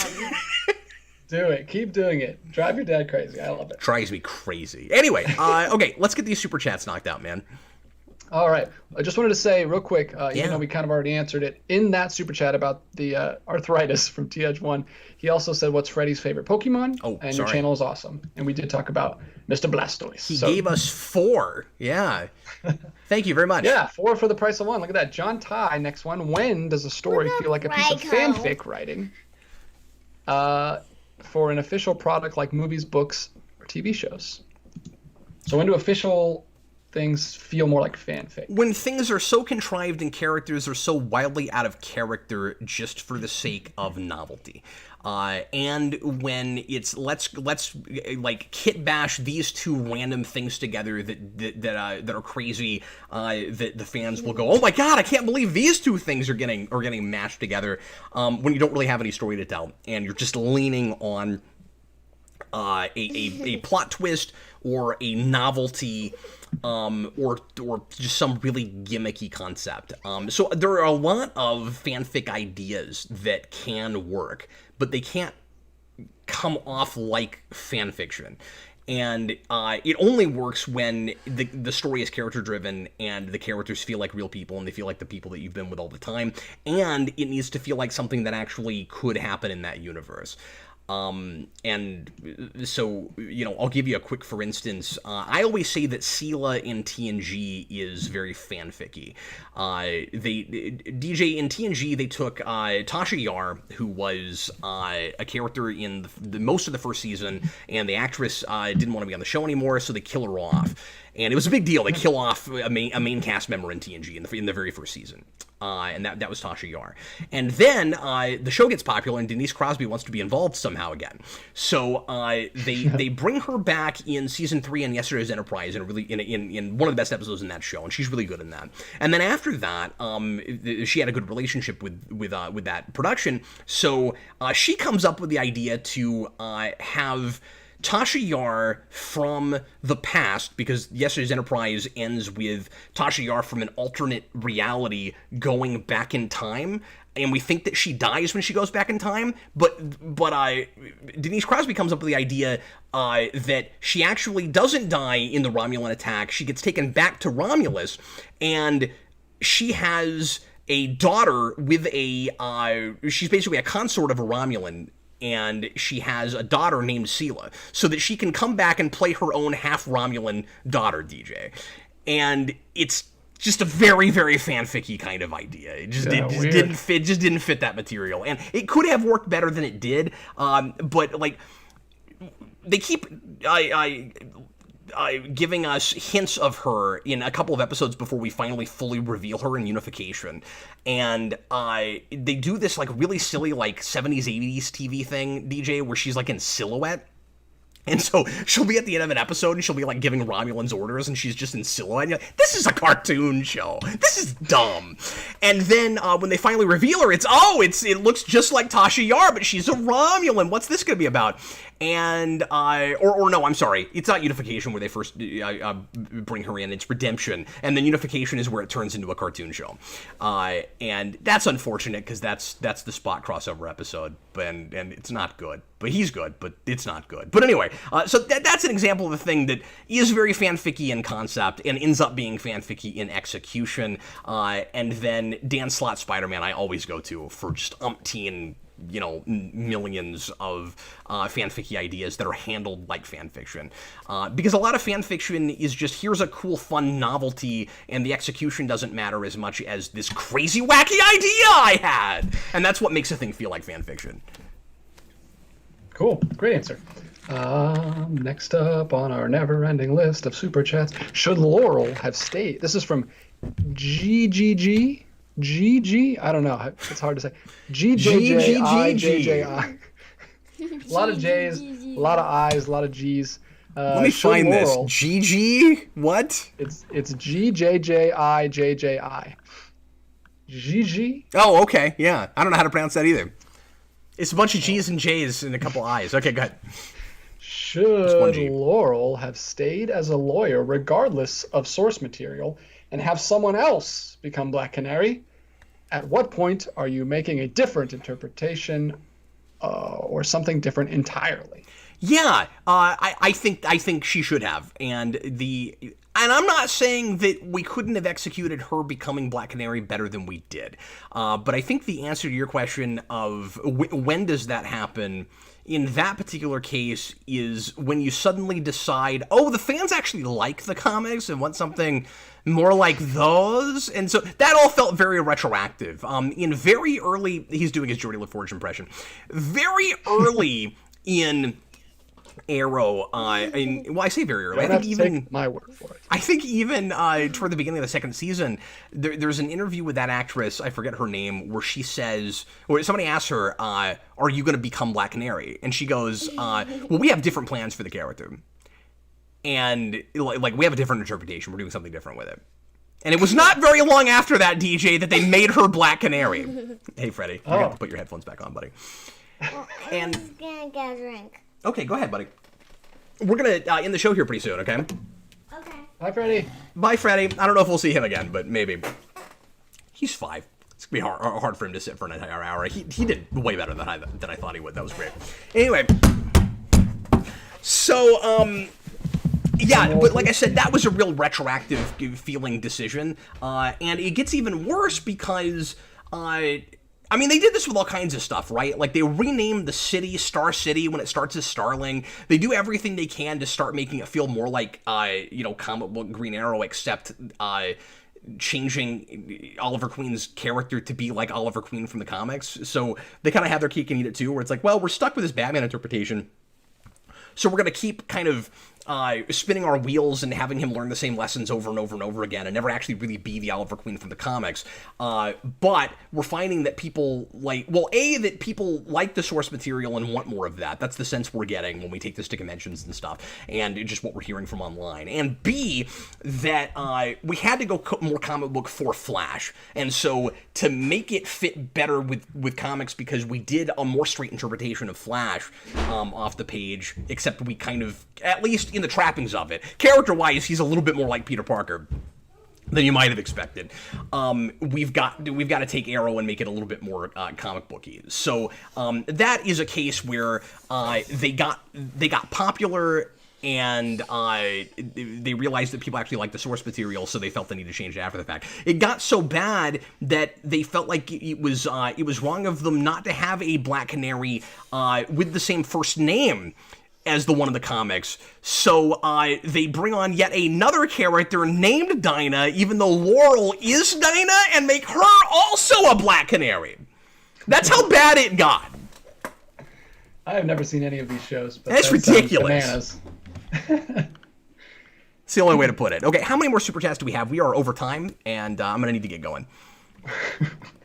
Do it. Keep doing it. Drive your dad crazy. I love it. Drives me crazy. Anyway, okay, let's get these super chats knocked out, man. All right. I just wanted to say real quick, even though we kind of already answered it, in that super chat about the arthritis from TH1, he also said, what's Freddy's favorite Pokemon? Oh, and sorry. your channel is awesome. And we did talk about Mr. Blastoise. He gave us 4. Yeah. Thank you very much. Yeah, 4 for the price of 1. Look at that. John Ty, next one. When does a story feel like a piece of fanfic writing for an official product like movies, books, or TV shows? So when do official things feel more like fanfic? When things are so contrived and characters are so wildly out of character just for the sake of novelty. And when it's let's like kit bash these 2 random things together that are crazy, that the fans will go, oh my god, I can't believe these 2 things are getting mashed together, when you don't really have any story to tell and you're just leaning on a plot twist or a novelty, or just some really gimmicky concept. So there are a lot of fanfic ideas that can work, but they can't come off like fan fiction. And it only works when the story is character driven and the characters feel like real people and they feel like the people that you've been with all the time, and it needs to feel like something that actually could happen in that universe. And so, I'll give you a quick for instance. I always say that Sela in TNG is very fanficky. DJ in TNG, they took Tasha Yar, who was a character in the most of the first season, and the actress didn't want to be on the show anymore, so they kill her off. And it was a big deal. They kill off a main cast member in TNG in the very first season. And that was Tasha Yar. And then the show gets popular, and Denise Crosby wants to be involved somehow again. So they bring her back in season 3 in Yesterday's Enterprise, in one of the best episodes in that show, and she's really good in that. And then after that, she had a good relationship with that production. So she comes up with the idea to have Tasha Yar from the past, because Yesterday's Enterprise ends with Tasha Yar from an alternate reality going back in time, and we think that she dies when she goes back in time, but Denise Crosby comes up with the idea that she actually doesn't die in the Romulan attack. She gets taken back to Romulus, and she has a daughter with she's basically a consort of a Romulan, and she has a daughter named Sela, so that she can come back and play her own half-Romulan daughter, DJ. And it's just a very, very fanficky kind of idea. It just didn't fit that material. And it could have worked better than it did, but, like, they keep giving us hints of her in a couple of episodes before we finally fully reveal her in Unification. And they do this like really silly like 70s, 80s TV thing, DJ, where she's like in silhouette. And so she'll be at the end of an episode and she'll be like giving Romulans orders and she's just in silhouette. And you're like, this is a cartoon show. This is dumb. And then when they finally reveal her, it looks just like Tasha Yar, but she's a Romulan. What's this going to be about? And, no, I'm sorry. It's not Unification where they first bring her in. It's Redemption. And then Unification is where it turns into a cartoon show. And that's unfortunate because that's the Spot crossover episode. And it's not good. But he's good, but it's not good. But anyway, so that's an example of a thing that is very fanficky in concept and ends up being fanficky in execution. And then Dan Slott Spider-Man I always go to for just umpteen millions of fanficky ideas that are handled like fanfiction. Because a lot of fanfiction is just, here's a cool, fun novelty, and the execution doesn't matter as much as this crazy, wacky idea I had. And that's what makes a thing feel like fanfiction. Cool. Great answer. Next up on our never-ending list of super chats, should Laurel have stayed? This is from GGG. GG? I don't know. It's hard to say. GJJIJJI. A lot of J's, a lot of I's, a lot of G's. Let me find this. GG? What? It's GJJIJJI. GG? Oh, okay. Yeah. I don't know how to pronounce that either. It's a bunch of G's and J's and a couple I's. Okay, go ahead. Should Laurel have stayed as a lawyer regardless of source material and have someone else become Black Canary? At what point are you making a different interpretation or something different entirely? Yeah, I think she should have, and I'm not saying that we couldn't have executed her becoming Black Canary better than we did, but I think the answer to your question of when does that happen in that particular case is when you suddenly decide, oh, the fans actually like the comics and want something more like those. And so that all felt very retroactive. In very early, he's doing his Geordie LaForge impression, very early in Arrow, I say very early. I think even take my word for it. I think even toward the beginning of the second season, there's an interview with that actress, I forget her name, where she says, or somebody asks her, "Are you going to become Black Canary?" And she goes, "Well, we have different plans for the character, and like we have a different interpretation. We're doing something different with it." And it was not very long after that, DJ, that they made her Black Canary. Hey, Freddie, you have to put your headphones back on, buddy. Well, And I'm just gonna get a drink. Okay, go ahead, buddy. We're going to end the show here pretty soon, okay? Okay. Bye, Freddie. Bye, Freddie. I don't know if we'll see him again, but maybe. He's 5. It's going to be hard for him to sit for an entire hour. He did way better than I thought he would. That was great. Anyway. So, yeah, but like I said, that was a real retroactive feeling decision. And it gets even worse because... I mean, they did this with all kinds of stuff, right? Like, they renamed the city Star City when it starts as Starling. They do everything they can to start making it feel more like, comic book Green Arrow, except changing Oliver Queen's character to be like Oliver Queen from the comics. So they kind of have their cake and eat it, too, where it's like, well, we're stuck with this Batman interpretation, so we're going to keep kind of spinning our wheels and having him learn the same lessons over and over and over again and never actually really be the Oliver Queen from the comics. But we're finding that people that people like the source material and want more of that. That's the sense we're getting when we take this to conventions and stuff, and just what we're hearing from online. And B, that we had to go more comic book for Flash. And so to make it fit better with comics, because we did a more straight interpretation of Flash off the page, except we kind of, at least in the trappings of it, character-wise, he's a little bit more like Peter Parker than you might have expected. We've got to take Arrow and make it a little bit more comic booky. So that is a case where they got popular, and they realized that people actually like the source material, so they felt the need to change it after the fact. It got so bad that they felt like it was wrong of them not to have a Black Canary with the same first name as the one in the comics. So they bring on yet another character named Dinah, even though Laurel is Dinah, and make her also a Black Canary. That's how bad it got. I have never seen any of these shows, but that's ridiculous. Bananas. It's the only way to put it. Okay, how many more super chats do we have? We are over time, and I'm gonna need to get going.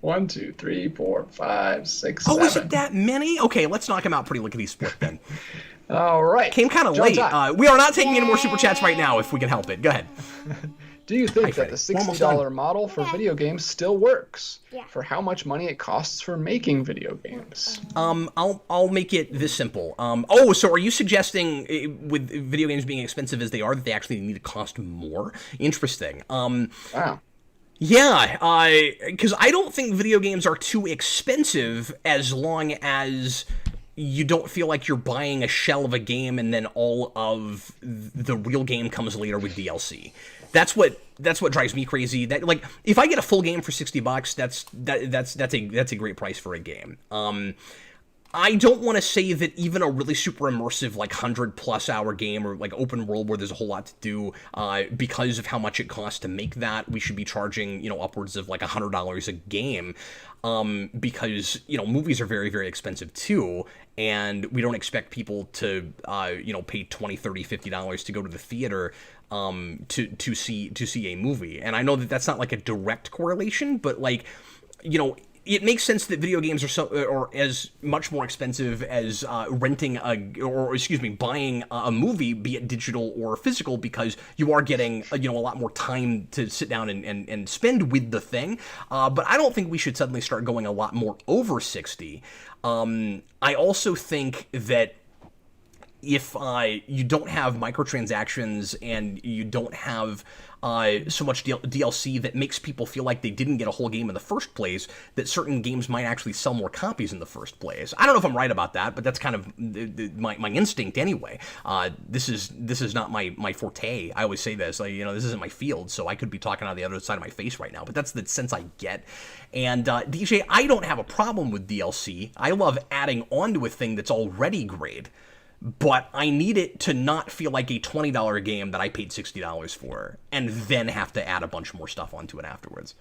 1, 2, 3, 4, 5, 6, Oh, 7. is it that many? Okay, let's knock them out pretty lickety split then. All right. Came kind of late. We are not taking any more super chats right now, if we can help it. Go ahead. Do you think that the $60 model for video games still works? Yeah. For how much money it costs for making video games? I'll make it this simple. So are you suggesting, with video games being expensive as they are, that they actually need to cost more? Interesting. Wow. Yeah, because I don't think video games are too expensive as long as you don't feel like you're buying a shell of a game and then all of the real game comes later with DLC. That's what drives me crazy. That, like, if I get a full game for $60, that's a great price for a game. I don't want to say that even a really super immersive, like 100+ hour game or like open world where there's a whole lot to do, because of how much it costs to make that, we should be charging, you know, upwards of like $100 a game, because, you know, movies are very, very expensive too, and we don't expect people to, you know, pay $20, $30, $50 to go to the theater, to see a movie. And I know that that's not like a direct correlation, but like, you know, it makes sense that video games are as much more expensive as buying a movie, be it digital or physical, because you are getting you know, a lot more time to sit down and spend with the thing. But I don't think we should suddenly start going a lot more over 60. I also think that if you don't have microtransactions and you don't have so much DLC that makes people feel like they didn't get a whole game in the first place, that certain games might actually sell more copies in the first place. I don't know if I'm right about that, but that's kind of my instinct anyway. This is not my forte. I always say this, like, you know, this isn't my field, so I could be talking out of the other side of my face right now, but that's the sense I get. And DJ, I don't have a problem with DLC. I love adding on to a thing that's already great, but I need it to not feel like a $20 game that I paid $60 for and then have to add a bunch more stuff onto it afterwards.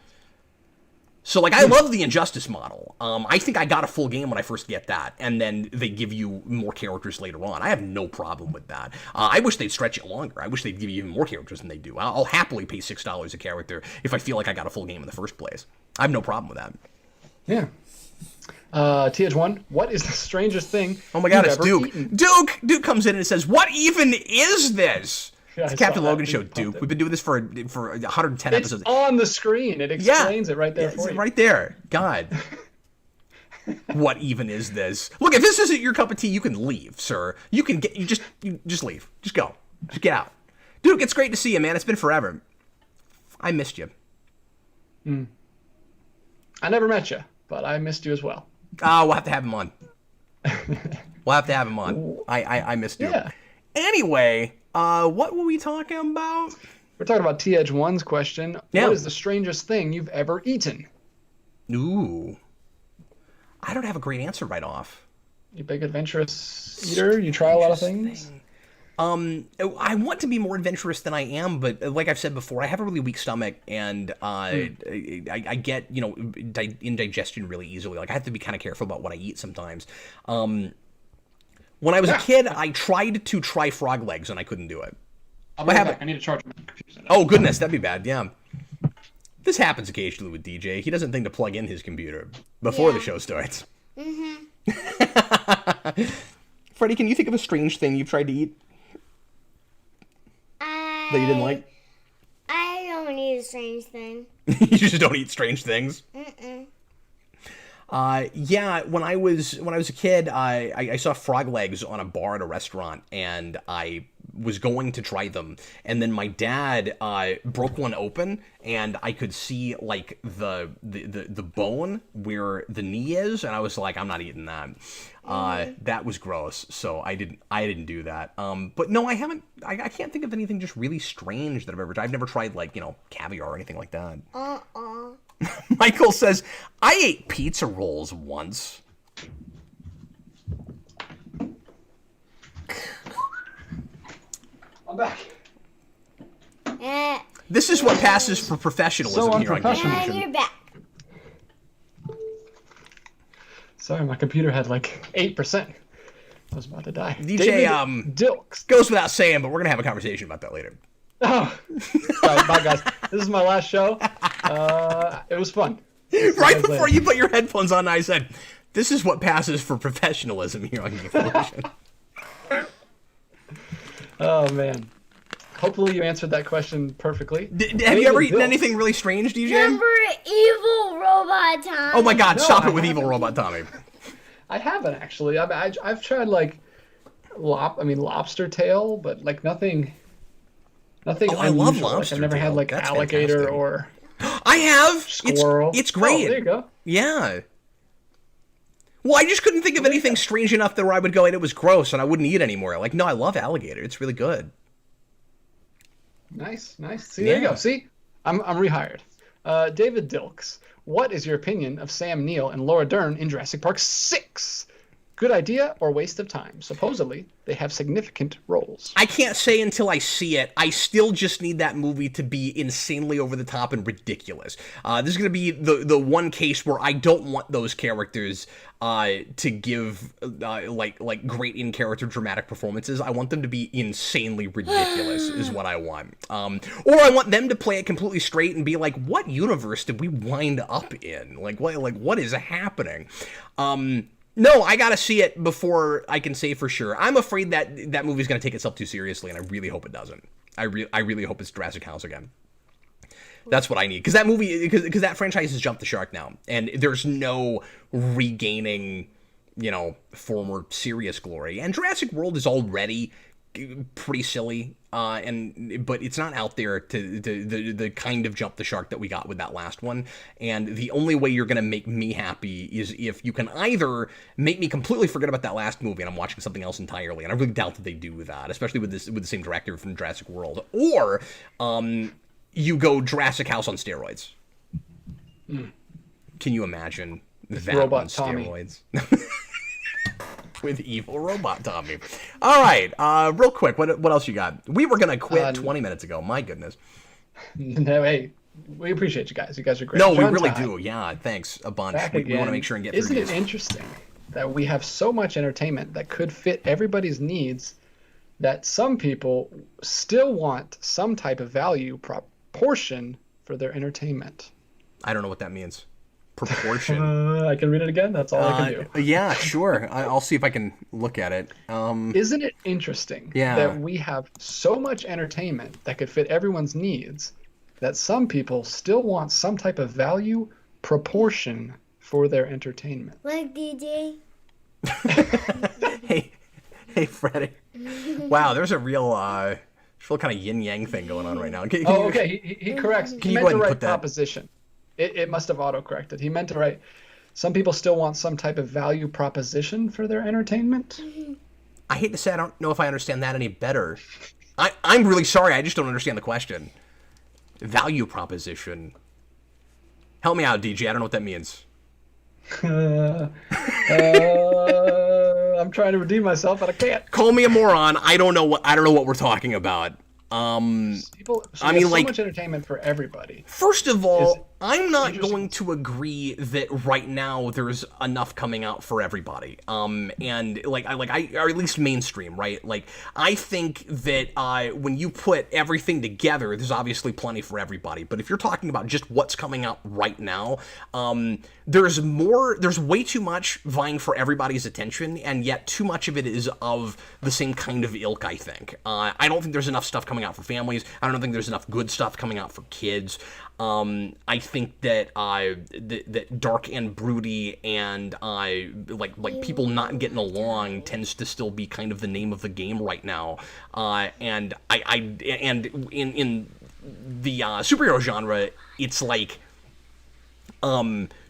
So, like, I love the Injustice model. I think I got a full game when I first get that, and then they give you more characters later on. I have no problem with that. I wish they'd stretch it longer. I wish they'd give you even more characters than they do. I'll happily pay $6 a character if I feel like I got a full game in the first place. I have no problem with that. Yeah. TH1, what is the strangest thing? Oh my God, it's ever Duke. eaten? Duke comes in and says, "What even is this?" Yeah, It's I Captain saw that. Logan Show, Duke. We've been doing this for 110 It's episodes. on the screen. It explains it right there It's for you. right there. God. What even is this? Look, if this isn't your cup of tea, you can leave, sir. You just leave. Just go. Just get out. Duke, it's great to see you, man. It's been forever. I missed you. I never met you, but I missed you as well. We'll have to have him on. We'll have to have him on. I missed you. Yeah. Anyway, what were we talking about? We're talking about TH1's question. Yeah. What is the strangest thing you've ever eaten? Ooh. I don't have a great answer right off. You big adventurous eater? You try a lot of things? I want to be more adventurous than I am, but like I've said before, I have a really weak stomach, and I get, you know, indigestion really easily. Like, I have to be kind of careful about what I eat sometimes. When I was a kid, I tried to try frog legs, and I couldn't do it. I'll be right back. I need to charge my computer. Oh, goodness, that'd be bad, yeah. This happens occasionally with DJ. He doesn't think to plug in his computer before the show starts. Mm-hmm. Freddie, can you think of a strange thing you've tried to eat that you didn't like? I don't eat a strange thing. You just don't eat strange things? Mm-mm. Yeah, when I was a kid, I saw frog legs on a bar at a restaurant, and I was going to try them, and then my dad broke one open, and I could see like the bone where the knee is, and I was like, I'm not eating that. That was gross, so I didn't do that. But no, I haven't. I can't think of anything just really strange that I've ever tried. I've never tried, like, you know, caviar or anything like that. Michael says, I ate pizza rolls once. I'm back. This is what passes for professionalism So here on unprofessional. Game And you're back. Sorry, my computer had like 8%. I was about to die. DJ, David Dilks. goes without saying, but we're going to have a conversation about that later. Oh. All right, bye, guys. This is my last show. It was fun. Right before you put your headphones on, I said, this is what passes for professionalism here on Game Television. Oh, man. Hopefully you answered that question perfectly. Have you ever David eaten Dilks. anything really strange, DJ? Remember Evil Robot Tom? Oh my God, No, stop I it with haven't. Evil Robot Tommy. I haven't, actually. I've tried, like, lobster tail, but, like, nothing Oh, I love unusual. Like, lobster I've never tail. had, like, That's alligator fantastic. or I have. squirrel. It's great. Oh, there you go. Yeah. Well, I just couldn't think of anything strange enough that where I would go, and it was gross, and I wouldn't eat anymore. Like, no, I love alligator. It's really good. Nice. See, there you Yeah. go. See, I'm rehired. David Dilks, what is your opinion of Sam Neill and Laura Dern in Jurassic Park 6? Good idea or waste of time? Supposedly, they have significant roles. I can't say until I see it. I still just need that movie to be insanely over the top and ridiculous. This is going to be the one case where I don't want those characters to give like great in character dramatic performances. I want them to be insanely ridiculous is what I want. Or I want them to play it completely straight and be like, what universe did we wind up in? Like what is happening? No, I gotta see it before I can say for sure. I'm afraid that that movie's gonna take itself too seriously, and I really hope it doesn't. I really hope it's Jurassic House again. That's what I need, because that movie, because that franchise has jumped the shark now, and there's no regaining, former serious glory. And Jurassic World is already pretty silly, but it's not out there to the kind of jump the shark that we got with that last one. And the only way you're gonna make me happy is if you can either make me completely forget about that last movie and I'm watching something else entirely, and I really doubt that they do that, especially with the same director from Jurassic World, or you go Jurassic House on steroids. Can you imagine that Robot on Tommy. steroids? With evil robot Tommy. All right, real quick, what else you got? We were gonna quit 20 minutes ago. My goodness. No, hey, we appreciate you guys. You guys are great. No, we John really Ty, do. Yeah, thanks a bunch. back We again. want to make sure and get Isn't through it these. interesting that we have so much entertainment that could fit everybody's needs that some people still want some type of value proportion for their entertainment? I don't know what that means. Proportion. I can read it again. That's all I can do. Yeah, sure. I'll see if I can look at it. Isn't it interesting Yeah. that we have so much entertainment that could fit everyone's needs that some people still want some type of value proportion for their entertainment? Like DJ. Hey, Freddie. Wow, there's a real kind of yin yang thing going on right now. Can Oh, you- okay. He corrects. Can He you meant go to ahead and write put that- proposition. It must have auto-corrected. He meant to write, some people still want some type of value proposition for their entertainment. I hate to say I don't know if I understand that any better. I'm really sorry. I just don't understand the question. Value proposition. Help me out, DJ. I don't know what that means. I'm trying to redeem myself, but I can't. Call me a moron. I don't know what we're talking about. People, so I there's mean, so like- much entertainment for everybody. First of all, I'm not interesting. going to agree that right now there's enough coming out for everybody. And or at least mainstream, right? Like, I think that when you put everything together, there's obviously plenty for everybody. But if you're talking about just what's coming out right now, there's way too much vying for everybody's attention, and yet too much of it is of the same kind of ilk, I think. I don't think there's enough stuff coming out for families. I don't think there's enough good stuff coming out for kids. I think that that dark and broody and like people not getting along tends to still be kind of the name of the game right now. And in the superhero genre, it's like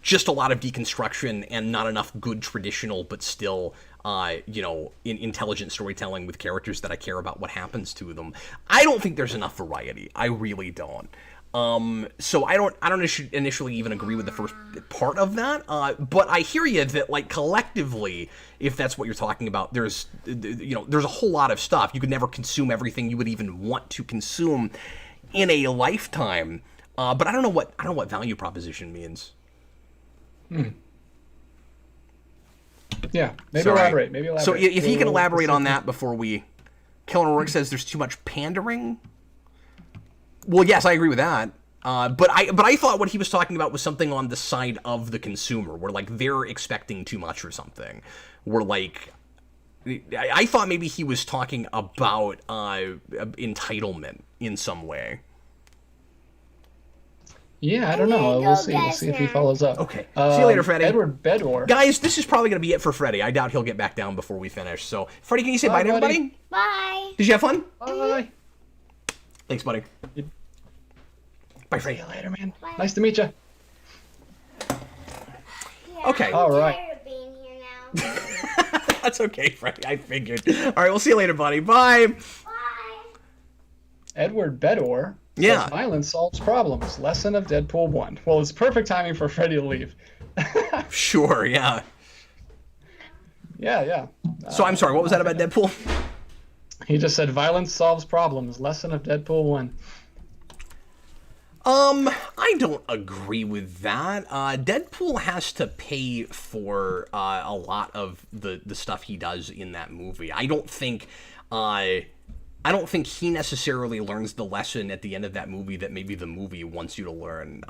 just a lot of deconstruction and not enough good traditional, but still intelligent storytelling with characters that I care about what happens to them. I don't think there's enough variety. I really don't. So I don't initially even agree with the first part of that. But I hear you that, like, collectively, if that's what you're talking about, there's a whole lot of stuff. You could never consume everything you would even want to consume in a lifetime. But I don't know what value proposition means. Yeah, maybe Sorry. elaborate. Maybe elaborate. So if he can We'll- elaborate on that before we... Kellen O'Rourke says there's too much pandering. Well, yes, I agree with that. But I thought what he was talking about was something on the side of the consumer, where, like, they're expecting too much or something. Where, like, I thought maybe he was talking about entitlement in some way. Yeah, I don't know. go, We'll see. We'll guys, see if he now. follows up. Okay. See you later, Freddie. Edward Bedwar. Guys, this is probably going to be it for Freddie. I doubt he'll get back down before we finish. So, Freddie, can you say bye, Bye, to buddy. everybody? Bye. Did you have fun? Bye. Thanks, buddy. Bye, Freddie. See you later, man. Bye. Nice to meet you. Yeah, Okay. I'm All right. tired of being here now. That's okay, Freddie. I figured. All right, we'll see you later, buddy. Bye. Bye. Edward Bedore Yeah. says violence solves problems. Lesson of Deadpool 1. Well, it's perfect timing for Freddy to leave. Sure, yeah. Yeah. So I'm sorry, what was that about Deadpool? He just said violence solves problems. Lesson of Deadpool 1. I don't agree with that. Deadpool has to pay for a lot of the stuff he does in that movie. I don't think he necessarily learns the lesson at the end of that movie that maybe the movie wants you to learn.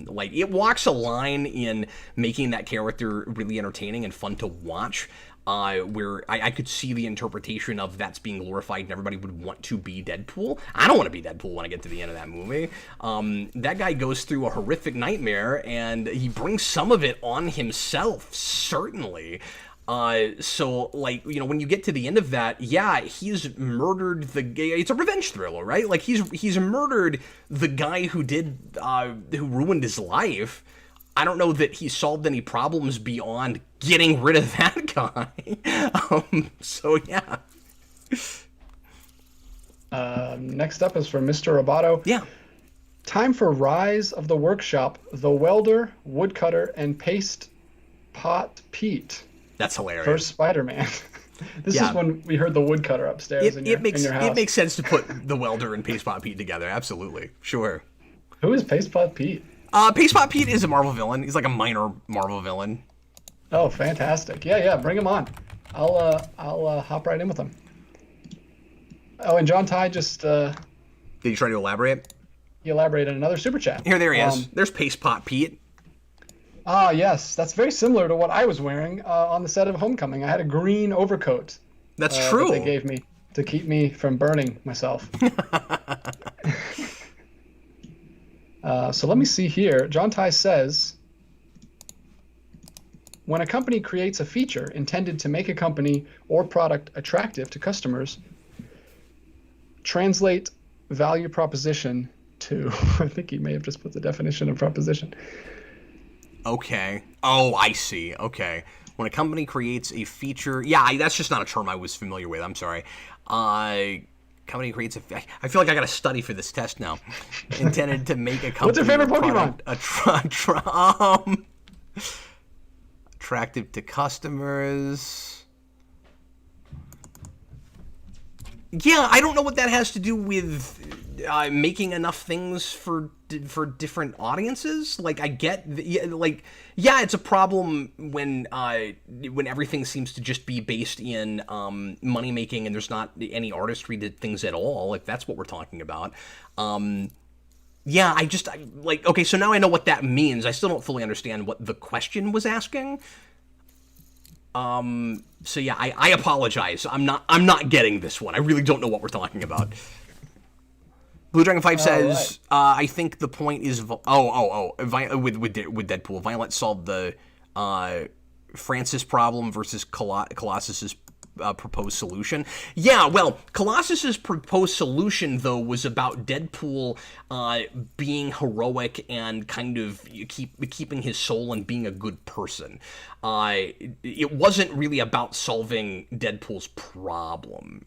Like, it walks a line in making that character really entertaining and fun to watch, where I could see the interpretation of that's being glorified and everybody would want to be Deadpool. I don't want to be Deadpool when I get to the end of that movie. That guy goes through a horrific nightmare, and he brings some of it on himself, certainly. So, like, you know, when you get to the end of that, yeah, he's murdered it's a revenge thriller, right? Like, he's murdered the guy who ruined his life. I don't know that he solved any problems beyond getting rid of that guy. So, yeah. Next up is from Mr. Roboto. Yeah. Time for Rise of the Workshop, The Welder, Woodcutter, and Paste Pot Pete. That's hilarious. First Spider-Man. This is when we heard the woodcutter upstairs in your house. It makes sense to put the Welder and Paste Pot Pete together. Absolutely. Sure. Who is Paste Pot Pete? Paste Pot Pete is a Marvel villain. He's like a minor Marvel villain. Oh, fantastic. Yeah, bring him on. I'll hop right in with him. Oh, and John Ty just... Did you try to elaborate? He elaborated another super chat. There he is. There's Paste Pot Pete. Ah, yes. That's very similar to what I was wearing on the set of Homecoming. I had a green overcoat. That's true. That they gave me to keep me from burning myself. So let me see here. John Ty says, when a company creates a feature intended to make a company or product attractive to customers, translate value proposition to, I think he may have just put the definition of proposition. Okay. Oh, I see. Okay. When a company creates a feature... Yeah, that's just not a term I was familiar with. I'm sorry. Company creates I feel like I got to study for this test now. Intended to make a company... What's your favorite Pokemon? Attractive to customers... Yeah, I don't know what that has to do with making enough things for different audiences. Like, I get, yeah, it's a problem when everything seems to just be based in money making and there's not any artistry to things at all. Like, that's what we're talking about. Yeah, okay, so now I know what that means. I still don't fully understand what the question was asking. So yeah, I apologize. I'm not getting this one. I really don't know what we're talking about. Blue Dragon 5 says, right. I think the point is, with Deadpool, Violet solved the Francis problem versus Colossus's proposed solution. Yeah, well, Colossus's proposed solution, though, was about Deadpool being heroic and kind of keeping his soul and being a good person. It wasn't really about solving Deadpool's problem,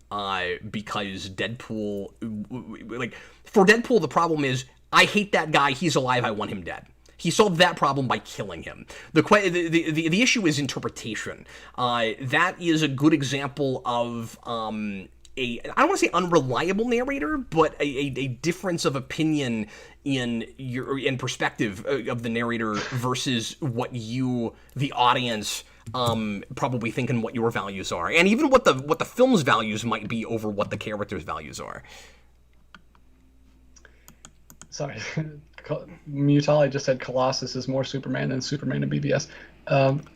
because Deadpool, for Deadpool, the problem is, I hate that guy, he's alive, I want him dead. He solved that problem by killing him. The issue is interpretation. That is a good example of I don't want to say unreliable narrator, but a difference of opinion in perspective of the narrator versus what you, the audience, probably think and what your values are, and even what the film's values might be over what the character's values are. Sorry. Mutali just said Colossus is more Superman than Superman in BVS.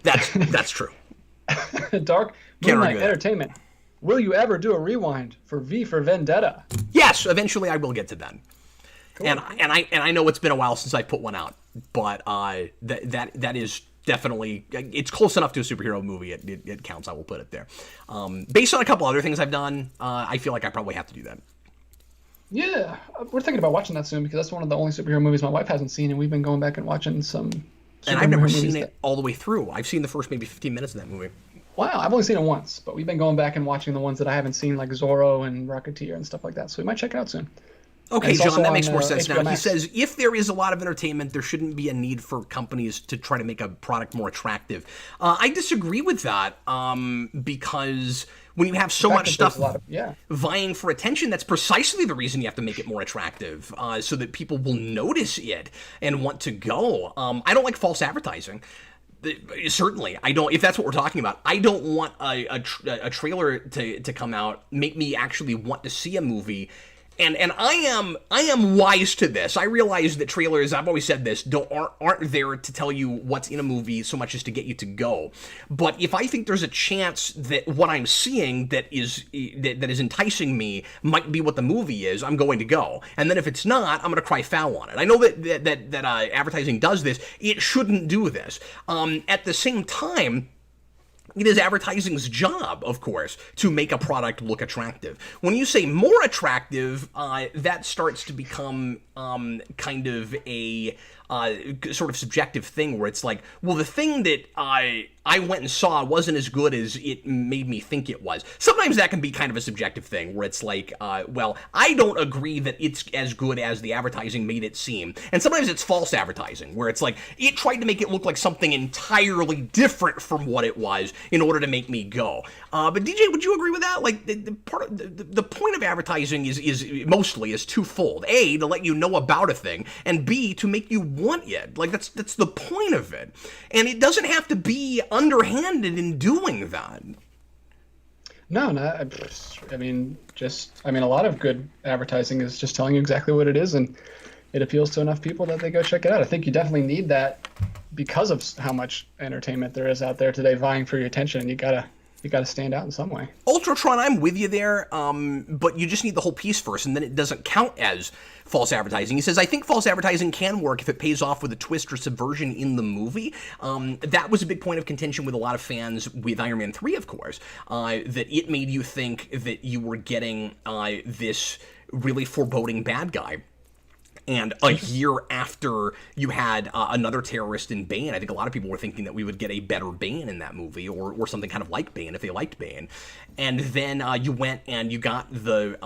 That's true. Dark Moonlight Entertainment. Will you ever do a rewind for V for Vendetta? Yes, eventually I will get to that. Cool. And I know it's been a while since I put one out, but that is definitely, it's close enough to a superhero movie. It counts. I will put it there. Based on a couple other things I've done, I feel like I probably have to do that. Yeah, we're thinking about watching that soon because that's one of the only superhero movies my wife hasn't seen, and we've been going back and watching some. And I've never seen it all the way through. I've seen the first maybe 15 minutes of that movie. Wow, I've only seen it once, but we've been going back and watching the ones that I haven't seen, like Zorro and Rocketeer and stuff like that. So we might check it out soon. Okay, it's John, also that on, makes more sense HBO now. He Max. says if there is a lot of entertainment, there shouldn't be a need for companies to try to make a product more attractive. I disagree with that because when you have so The fact much that there's stuff a lot of, yeah. vying for attention, that's precisely the reason you have to make it more attractive, so that people will notice it and want to go. I don't like false advertising. Certainly, I don't. If that's what we're talking about, I don't want a trailer to come out, make me actually want to see a movie. And I am wise to this. I realize that trailers, I've always said this, aren't there to tell you what's in a movie so much as to get you to go. But if I think there's a chance that what I'm seeing that is enticing me might be what the movie is, I'm going to go. And then if it's not, I'm going to cry foul on it. I know that advertising does this. It shouldn't do this. At the same time, it is advertising's job, of course, to make a product look attractive. When you say more attractive, that starts to become kind of a sort of subjective thing where it's like, well, the thing that I went and saw wasn't as good as it made me think it was. Sometimes that can be kind of a subjective thing where it's like, well, I don't agree that it's as good as the advertising made it seem. And sometimes it's false advertising where it's like, it tried to make it look like something entirely different from what it was in order to make me go. But DJ, would you agree with that? Like, the point of advertising is mostly twofold. A, to let you know about a thing, and B, to make you want it. Like, that's the point of it. And it doesn't have to be underhanded in doing that. No, I mean, a lot of good advertising is just telling you exactly what it is, and it appeals to enough people that they go check it out. I think you definitely need that because of how much entertainment there is out there today vying for your attention, and you gotta stand out in some way. Ultratron, I'm with you there, but you just need the whole piece first, and then it doesn't count as false advertising. He says, I think false advertising can work if it pays off with a twist or subversion in the movie. That was a big point of contention with a lot of fans with Iron Man 3, of course, that it made you think that you were getting this really foreboding bad guy. And a year after you had another terrorist in Bane, I think a lot of people were thinking that we would get a better Bane in that movie, or something kind of like Bane if they liked Bane. And then you went and you got the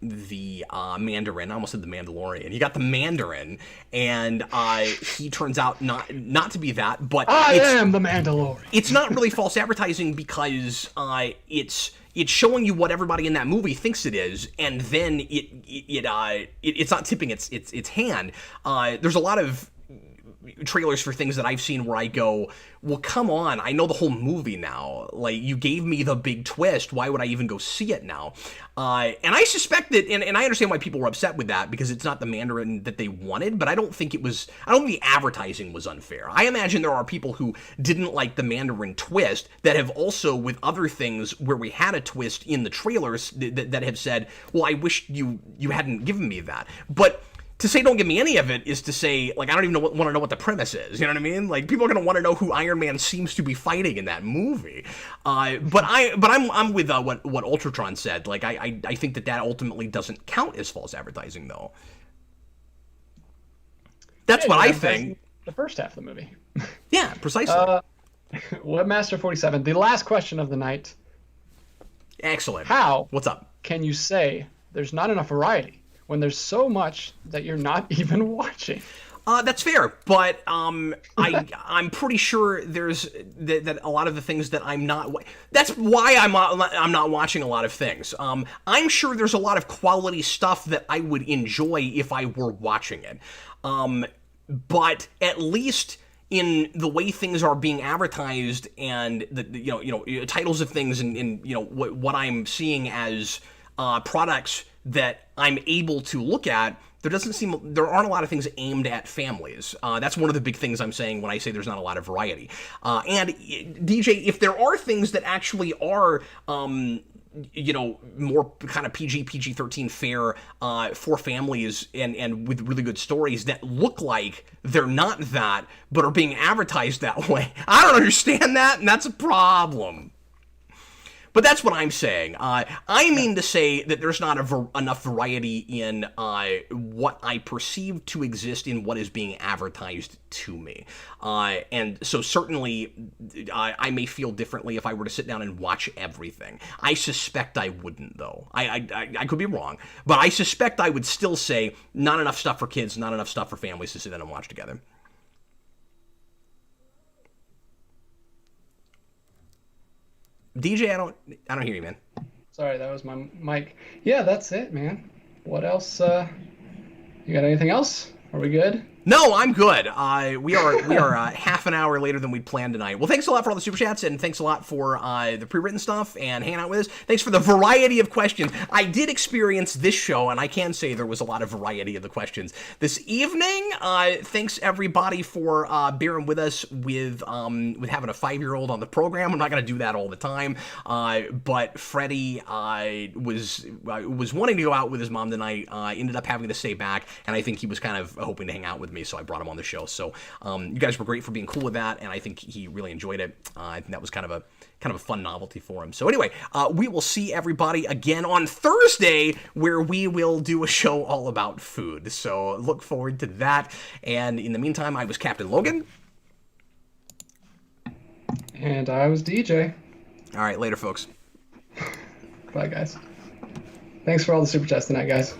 Mandarin. I almost said the Mandalorian. You got the Mandarin, and he turns out not to be that. But I am the Mandalorian. It's not really false advertising because it's showing you what everybody in that movie thinks it is, and then it's not tipping its hand. There's a lot of trailers for things that I've seen where I go, well, come on, I know the whole movie now. Like, you gave me the big twist. Why would I even go see it now? And I suspect that, and I understand why people were upset with that, because it's not the Mandarin that they wanted, but I don't think the advertising was unfair. I imagine there are people who didn't like the Mandarin twist that have also, with other things where we had a twist in the trailers, that have said, well, I wish you hadn't given me that. But to say don't give me any of it is to say, like, I don't even want to know what the premise is. You know what I mean? Like, people are going to want to know who Iron Man seems to be fighting in that movie. But I'm with what Ultratron said. Like, I think that ultimately doesn't count as false advertising, though. That's what I think. The first half of the movie. Yeah, precisely. Webmaster 47. The last question of the night. Excellent. How? What's up? Can you say there's not enough variety when there's so much that you're not even watching? That's fair, but I'm pretty sure there's that a lot of the things that I'm not. That's why I'm not watching a lot of things. I'm sure there's a lot of quality stuff that I would enjoy if I were watching it, but at least in the way things are being advertised and the titles of things and what I'm seeing as products that I'm able to look at, there aren't a lot of things aimed at families. That's one of the big things I'm saying when I say there's not a lot of variety. And DJ, if there are things that actually are, more kind of PG-13 fare for families and with really good stories that look like they're not that, but are being advertised that way, I don't understand that, and that's a problem. But that's what I'm saying. I mean to say that there's not enough variety in what I perceive to exist in what is being advertised to me. And so certainly I may feel differently if I were to sit down and watch everything. I suspect I wouldn't, though. I could be wrong. But I suspect I would still say not enough stuff for kids, not enough stuff for families to sit down and watch together. DJ, I don't hear you, man. Sorry, that was my mic. Yeah, that's it, man. What else? You got anything else? Are we good? No, I'm good. We are half an hour later than we'd planned tonight. Well, thanks a lot for all the super chats, and thanks a lot for the pre-written stuff and hanging out with us. Thanks for the variety of questions. I did experience this show, and I can say there was a lot of variety of the questions this evening. Thanks everybody for bearing with us with having a 5-year-old on the program. I'm not going to do that all the time, but Freddie was wanting to go out with his mom tonight. Ended up having to stay back, and I think he was kind of hoping to hang out with me, so I brought him on the show. So you guys were great for being cool with that, and I think he really enjoyed it. I think that was kind of a fun novelty for him. So anyway, we will see everybody again on Thursday, where we will do a show all about food. So look forward to that. And in the meantime, I was Captain Logan. And I was DJ. All right, later, folks. Bye, guys. Thanks for all the super chats tonight, guys.